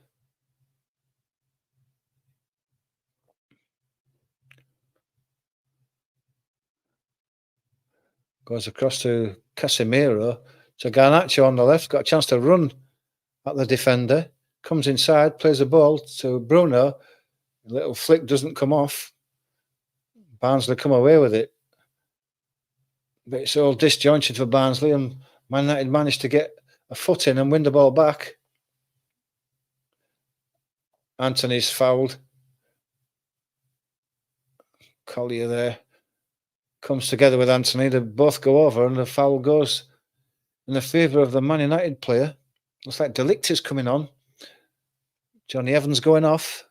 Goes across to Casemiro. So Garnacho on the left, got a chance to run at the defender. Comes inside, plays the ball to Bruno. A little flick doesn't come off. Barnsley come away with it. But it's all disjointed for Barnsley, and Man United managed to get a foot in and win the ball back. Anthony's fouled. Collier there comes together with Anthony. They both go over, and the foul goes in the favour of the Man United player. Looks like Delict is coming on. Johnny Evans going off.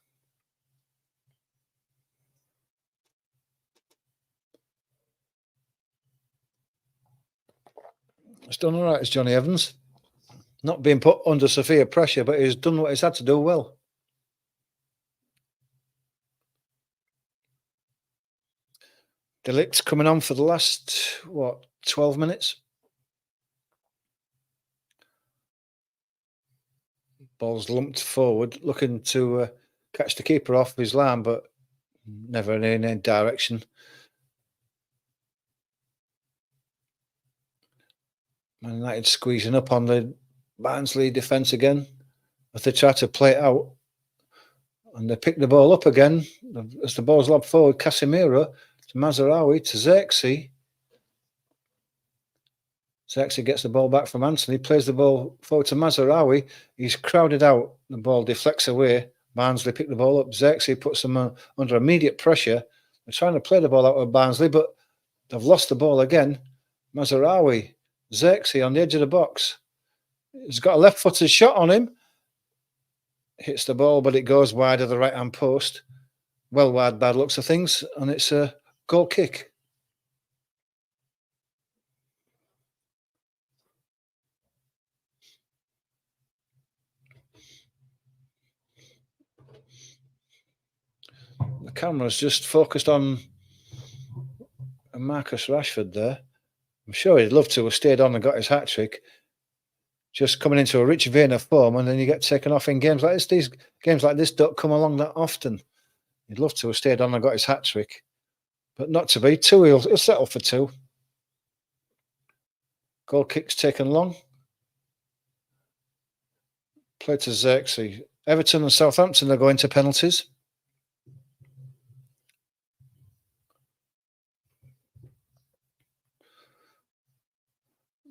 It's done all right, it's Johnny Evans. Not being put under severe pressure, but he's done what he's had to do well. Delict's coming on for the last, 12 minutes? Ball's lumped forward, looking to catch the keeper off his line, but never in any direction. Man United squeezing up on the Barnsley defence again as they try to play it out. And they pick the ball up again as the ball's lobbed forward. Casemiro to Mazraoui to Xerxes. Xerxes gets the ball back from Anthony, plays the ball forward to Mazraoui. He's crowded out. The ball deflects away. Barnsley pick the ball up. Xerxes puts them under immediate pressure. They're trying to play the ball out of Barnsley, but they've lost the ball again. Mazraoui, Xerxes on the edge of the box. He's got a left-footed shot on him. Hits the ball, but it goes wide of the right-hand post. Well wide, bad looks of things, and it's a goal kick. The camera's just focused on Marcus Rashford there. I'm sure he'd love to have stayed on and got his hat-trick. Just coming into a rich vein of form, and then you get taken off in games like this. These games like this don't come along that often. He'd love to have stayed on and got his hat-trick, but not to be. Two, he'll settle for two. Goal kick's taken long. Play to Xerxes. Everton and Southampton are going to penalties.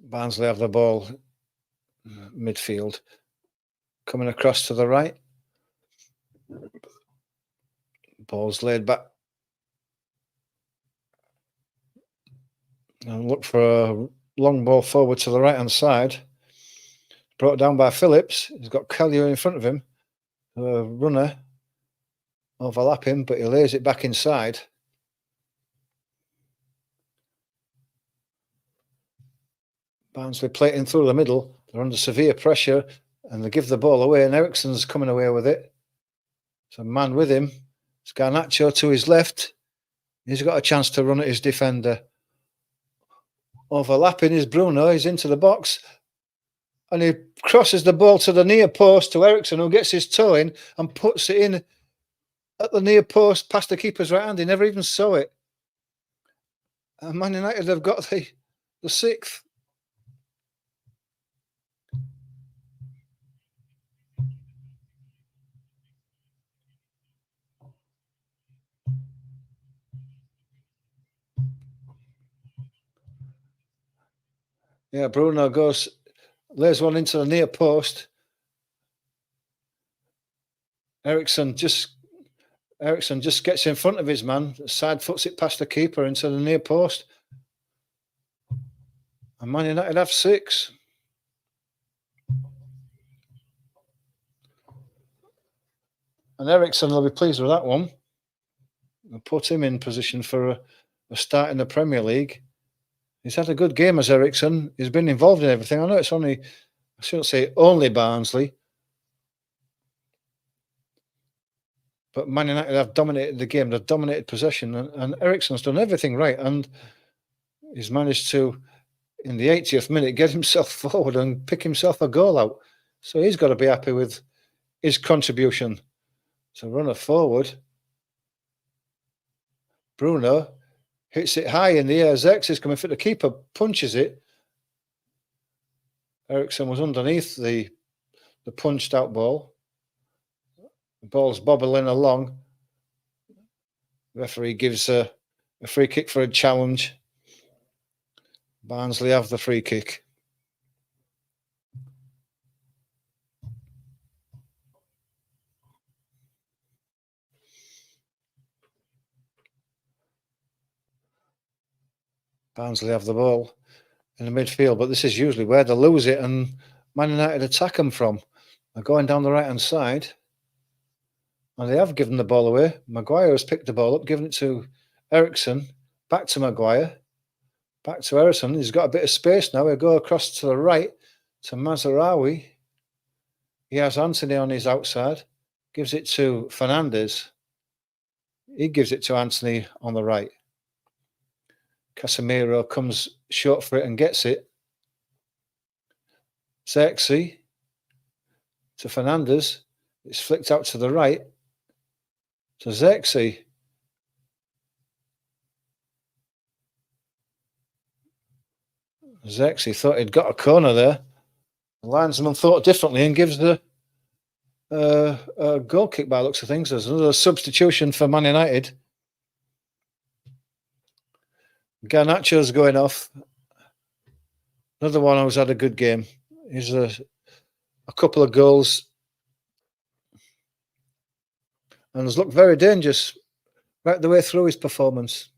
Barnsley have the ball midfield. Coming across to the right. Ball's laid back. And look for a long ball forward to the right-hand side. Brought down by Phillips. He's got Collier in front of him. The runner overlapping, but he lays it back inside. Barnsley plating through the middle. They're under severe pressure, and they give the ball away, and Eriksen's coming away with it. There's a man with him. It's Garnacho to his left. He's got a chance to run at his defender. Overlapping is Bruno. He's into the box, and he crosses the ball to the near post to Eriksen, who gets his toe in and puts it in at the near post past the keeper's right hand. He never even saw it. And Man United have got the sixth. Yeah, Bruno lays one into the near post. Eriksen just gets in front of his man, side foots it past the keeper into the near post. And Man United have 6. And Eriksen will be pleased with that one. I'll put him in position for a start in the Premier League. He's had a good game as Eriksen. He's been involved in everything. I know it's only, I shouldn't say only Barnsley, But Man United have dominated the game. They've dominated possession, and Eriksen's done everything right, and he's managed to, in the 80th minute, get himself forward and pick himself a goal out. So he's got to be happy with his contribution. So runner forward. Bruno hits it high in the air. Zex is coming for the keeper, punches it. Eriksen was underneath the punched out ball. The ball's bobbling along. The referee gives a free kick for a challenge. Barnsley have the free kick. Barnsley have the ball in the midfield, but this is usually where they lose it and Man United attack them from. They're going down the right-hand side, and they have given the ball away. Maguire has picked the ball up, given it to Eriksen, back to Maguire, back to Eriksen. He's got a bit of space now. He'll go across to the right to Mazraoui. He has Anthony on his outside, gives it to Fernandes. He gives it to Anthony on the right. Casemiro comes short for it and gets it. Xerxes to Fernandes. It's flicked out to the right to Xerxes. Xerxes thought he'd got a corner there. The linesman thought differently and gives the a goal kick by the looks of things. There's another substitution for Man United. Garnacho's going off. Another one who's had a good game. He's a couple of goals and has looked very dangerous right the way through his performance.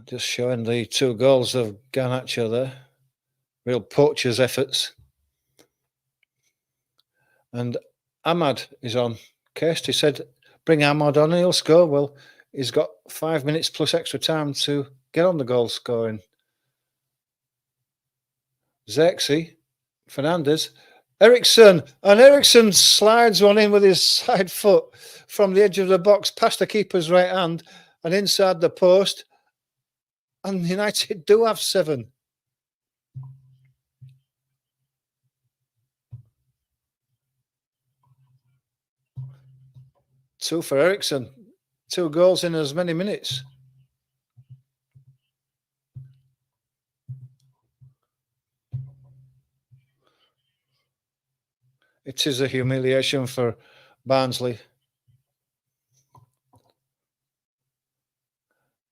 Just showing the 2 goals of Garnacho there. Real poacher's efforts. And Ahmad is on. Kirsty said, bring Ahmad on and he'll score. Well, he's got 5 minutes plus extra time to get on the goal scoring. Xerxes, Fernandes, Eriksen, and Eriksen slides one in with his side foot from the edge of the box past the keeper's right hand and inside the post. And United do have 7. Two for Eriksen. 2 goals in as many minutes. It is a humiliation for Barnsley.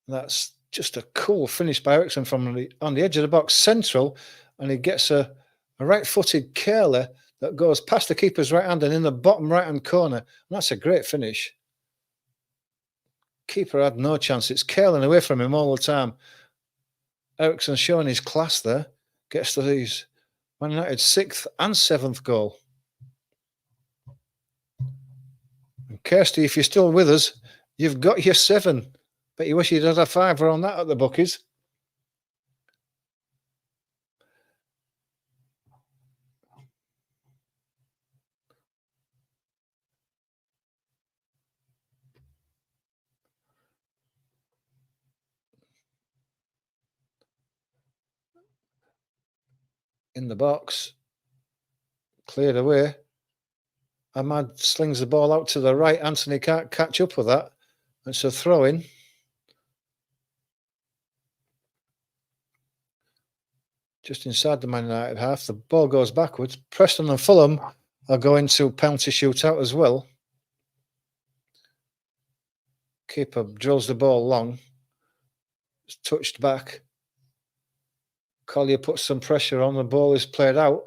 That's just a cool finish by Eriksen from on the edge of the box, central, and he gets a right-footed curler that goes past the keeper's right hand and in the bottom right-hand corner. And that's a great finish. Keeper had no chance. It's curling away from him all the time. Eriksen showing his class there. Gets to these Man United's 6th and 7th goal. And Kirsty, if you're still with us, you've got your 7. Bet you wish you'd had a 5 on that at the bookies. In the box, cleared away. Ahmad slings the ball out to the right. Anthony can't catch up with that. It's a throw in. Just inside the Man United half. The ball goes backwards. Preston and Fulham are going to penalty shootout as well. Keeper drills the ball long. It's touched back. Collier puts some pressure on. The ball is played out.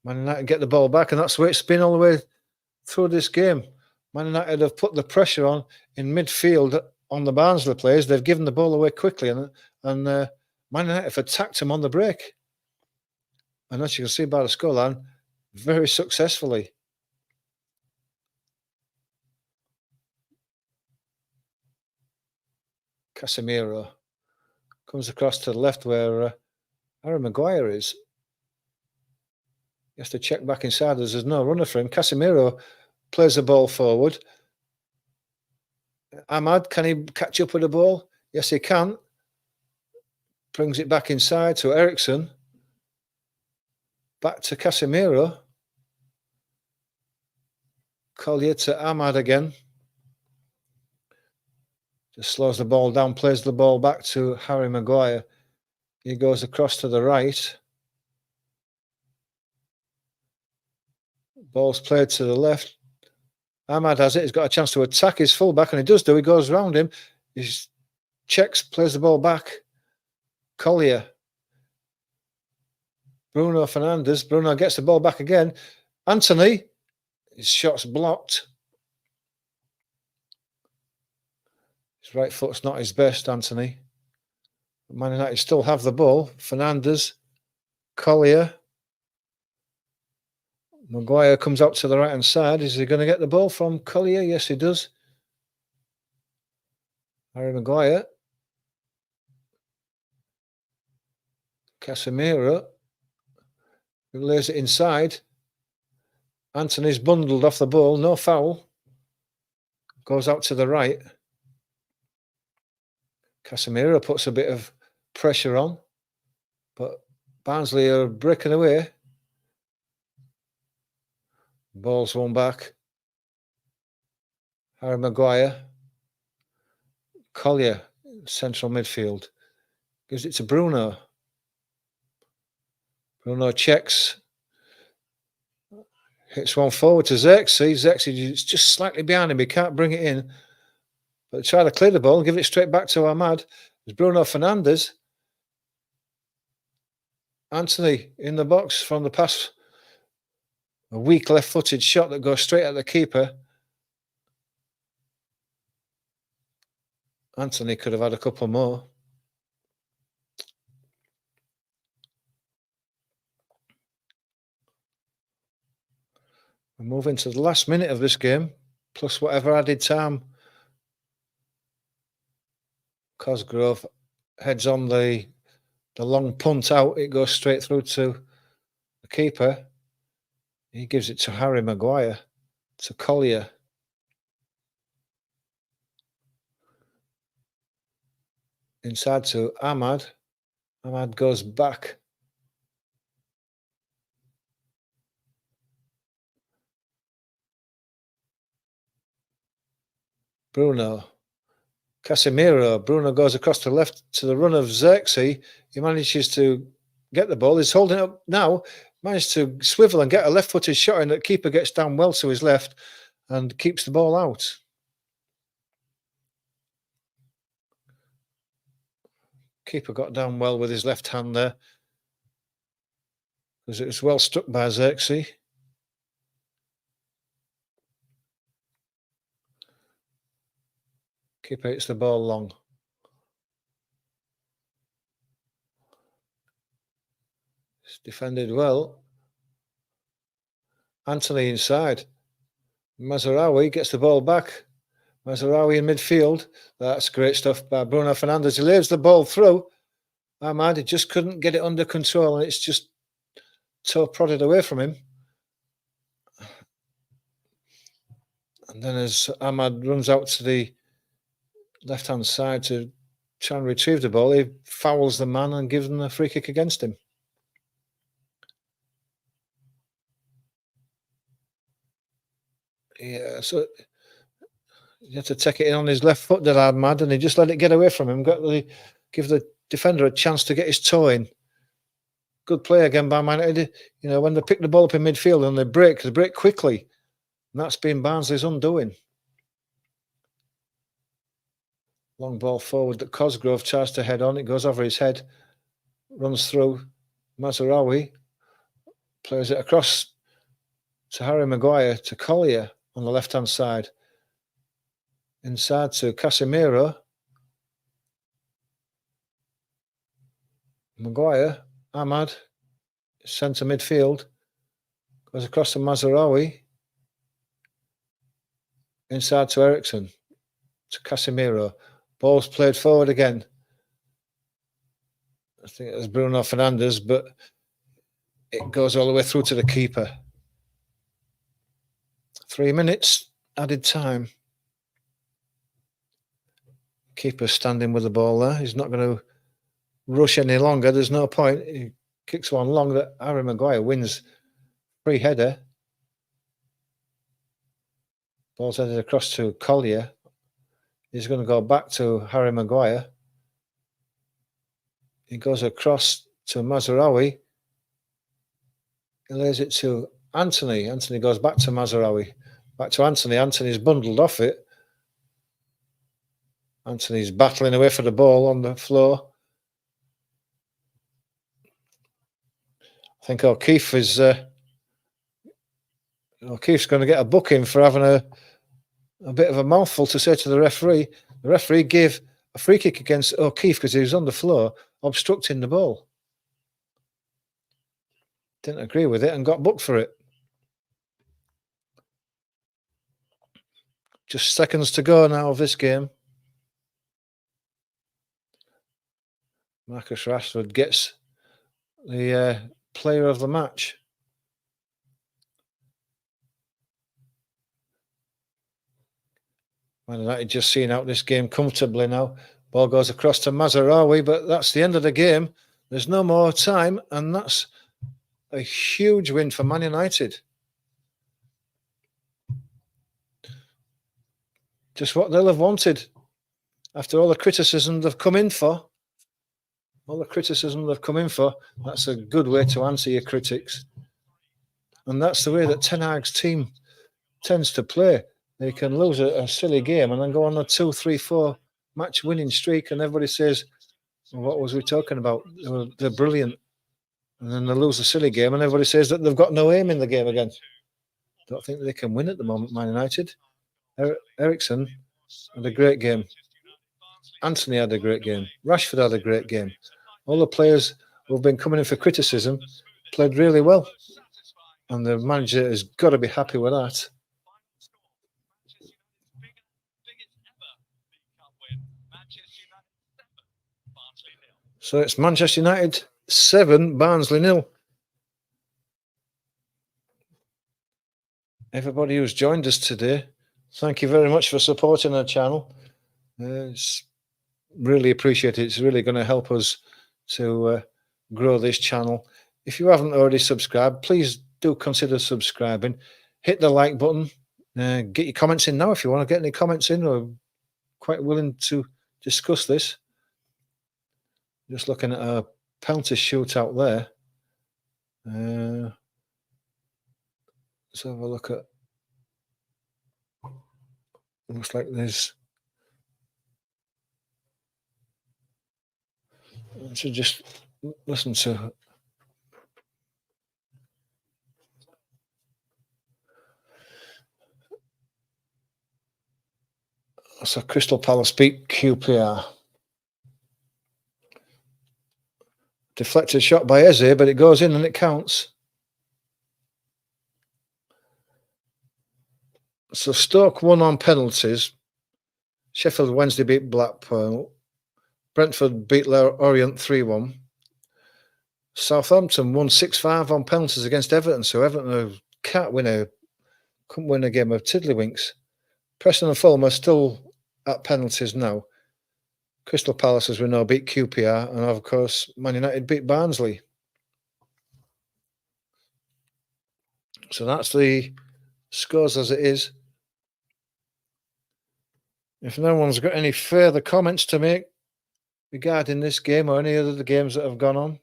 Man United get the ball back, and that's where it's been all the way through this game. Man United have put the pressure on in midfield on the Barnsley players. They've given the ball away quickly, and Man United have attacked them on the break. And as you can see by the scoreline, very successfully. Casemiro comes across to the left where Harry Maguire is. He has to check back inside. There's no runner for him. Casemiro plays the ball forward. Ahmad, can he catch up with the ball? Yes, he can. Brings it back inside to Ericsson. Back to Casemiro. Collier to Ahmad again. Just slows the ball down, plays the ball back to Harry Maguire. He goes across to the right. Ball's played to the left. Ahmad has it. He's got a chance to attack his fullback, and he does do. He goes round him. He checks, plays the ball back. Collier. Bruno Fernandes. Bruno gets the ball back again. Anthony. His shot's blocked. His right foot's not his best, Anthony. Man United still have the ball. Fernandes. Collier. Maguire comes out to the right-hand side. Is he going to get the ball from Collier? Yes, he does. Harry Maguire. Casemiro. He lays it inside. Anthony's bundled off the ball. No foul. Goes out to the right. Casemiro puts a bit of pressure on. But Barnsley are breaking away. Ball's won back. Harry Maguire. Collier, central midfield. Gives it to Bruno. Bruno checks. Hits one forward to Xerxes. Xerxes is just slightly behind him. He can't bring it in. But try to clear the ball and give it straight back to Ahmad. There's Bruno Fernandes. Anthony in the box from the pass. A weak left-footed shot that goes straight at the keeper. Anthony could have had a couple more. We're moving to the last minute of this game, plus whatever added time. Cosgrove heads on the long punt out. It goes straight through to the keeper. He gives it to Harry Maguire, to Collier. Inside to Ahmad. Ahmad goes back. Bruno. Casemiro. Bruno goes across to the left to the run of Xerxes. He manages to get the ball. He's holding it up now. Managed to swivel and get a left-footed shot in. The keeper gets down well to his left and keeps the ball out. Keeper got down well with his left hand there, because it was well struck by Xerxes. Keeper hits the ball long. It's defended well. Anthony inside. Mazraoui gets the ball back. Mazraoui in midfield. That's great stuff by Bruno Fernandes. He lays the ball through. Ahmad, he just couldn't get it under control, and it's just toe prodded away from him. And then as Ahmad runs out to the left-hand side to try and retrieve the ball, he fouls the man and gives him a free kick against him. Yeah, so he had to take it in on his left foot, did Ahmad, and he just let it get away from him. Give the defender a chance to get his toe in. Good play again by Man United. You know, when they pick the ball up in midfield and they break quickly. And that's been Barnsley's undoing. Long ball forward that Cosgrove tries to head on. It goes over his head. Runs through. Mazraoui plays it across to Harry Maguire, to Collier on the left-hand side. Inside to Casemiro. Maguire, Ahmad, centre midfield. Goes across to Mazraoui. Inside to Ericsson, to Casemiro. Ball's played forward again. I think it was Bruno Fernandes, but it goes all the way through to the keeper. 3 minutes added time. Keeper standing with the ball there. He's not going to rush any longer. There's no point. He kicks one long that Harry Maguire wins. Free header. Ball's headed across to Collier. He's going to go back to Harry Maguire. He goes across to Mazraoui. He lays it to Anthony. Anthony goes back to Mazraoui. Back to Anthony. Anthony's bundled off it. Anthony's battling away for the ball on the floor. I think O'Keefe's going to get a booking for having a bit of a mouthful to say to the referee. The referee gave a free kick against O'Keefe because he was on the floor obstructing the ball. Didn't agree with it and got booked for it. Just seconds to go now of this game. Marcus Rashford gets the player of the match. Man United just seeing out this game comfortably now. Ball goes across to Mazraoui, but that's the end of the game. There's no more time, and that's a huge win for Man United. Just what they'll have wanted after all the criticism they've come in for. That's a good way to answer your critics. And that's the way that Ten Hag's team tends to play. They can lose a silly game and then go on a 2, 3, 4 match winning streak, and everybody says, well, what was we talking about? They're brilliant. And then they lose a silly game and everybody says that they've got no aim in the game again. Don't think they can win at the moment, Man United. Eriksen had a great game. Anthony had a great game. Rashford had a great game. All the players who've been coming in for criticism played really well. And the manager has got to be happy with that. So it's Manchester United 7, Barnsley 0. Everybody who's joined us today, thank you very much for supporting our channel. It's really appreciated. It's really going to help us to grow this channel. If you haven't already subscribed, please do consider subscribing. Hit the like button. Get your comments in now if you want to get any comments in. We're quite willing to discuss this. Just looking at a penalty shootout there. Let's have a look at. Looks like there's. I should just listen to. So Crystal Palace beat QPR. Deflected shot by Eze, but it goes in and it counts. So Stoke won on penalties. Sheffield Wednesday beat Blackpool. Brentford beat Orient 3-1. Southampton won 6-5 on penalties against Everton. So Everton couldn't win a game of tiddlywinks. Preston and Fulham are still at penalties now. Crystal Palace, as we know, beat QPR. And of course, Man United beat Barnsley. So that's the scores as it is. If no one's got any further comments to make regarding this game or any other games that have gone on,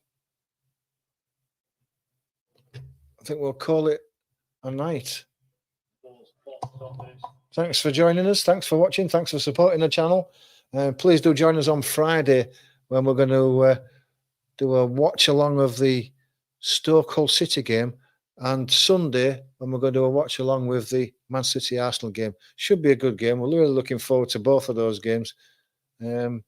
I think we'll call it a night. Thanks for joining us. Thanks for watching. Thanks for supporting the channel. Please do join us on Friday when we're going to do a watch along of the Stoke Hull City game, and Sunday when we're going to do a watch along with the Man City Arsenal game. Should be a good game. We're really looking forward to both of those games. Your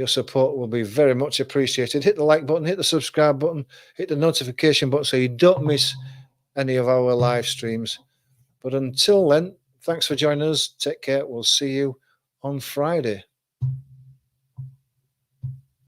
support will be very much appreciated. Hit the like button, hit the subscribe button, hit the notification button so you don't miss any of our live streams. But until then, thanks for joining us. Take care. We'll see you on Friday.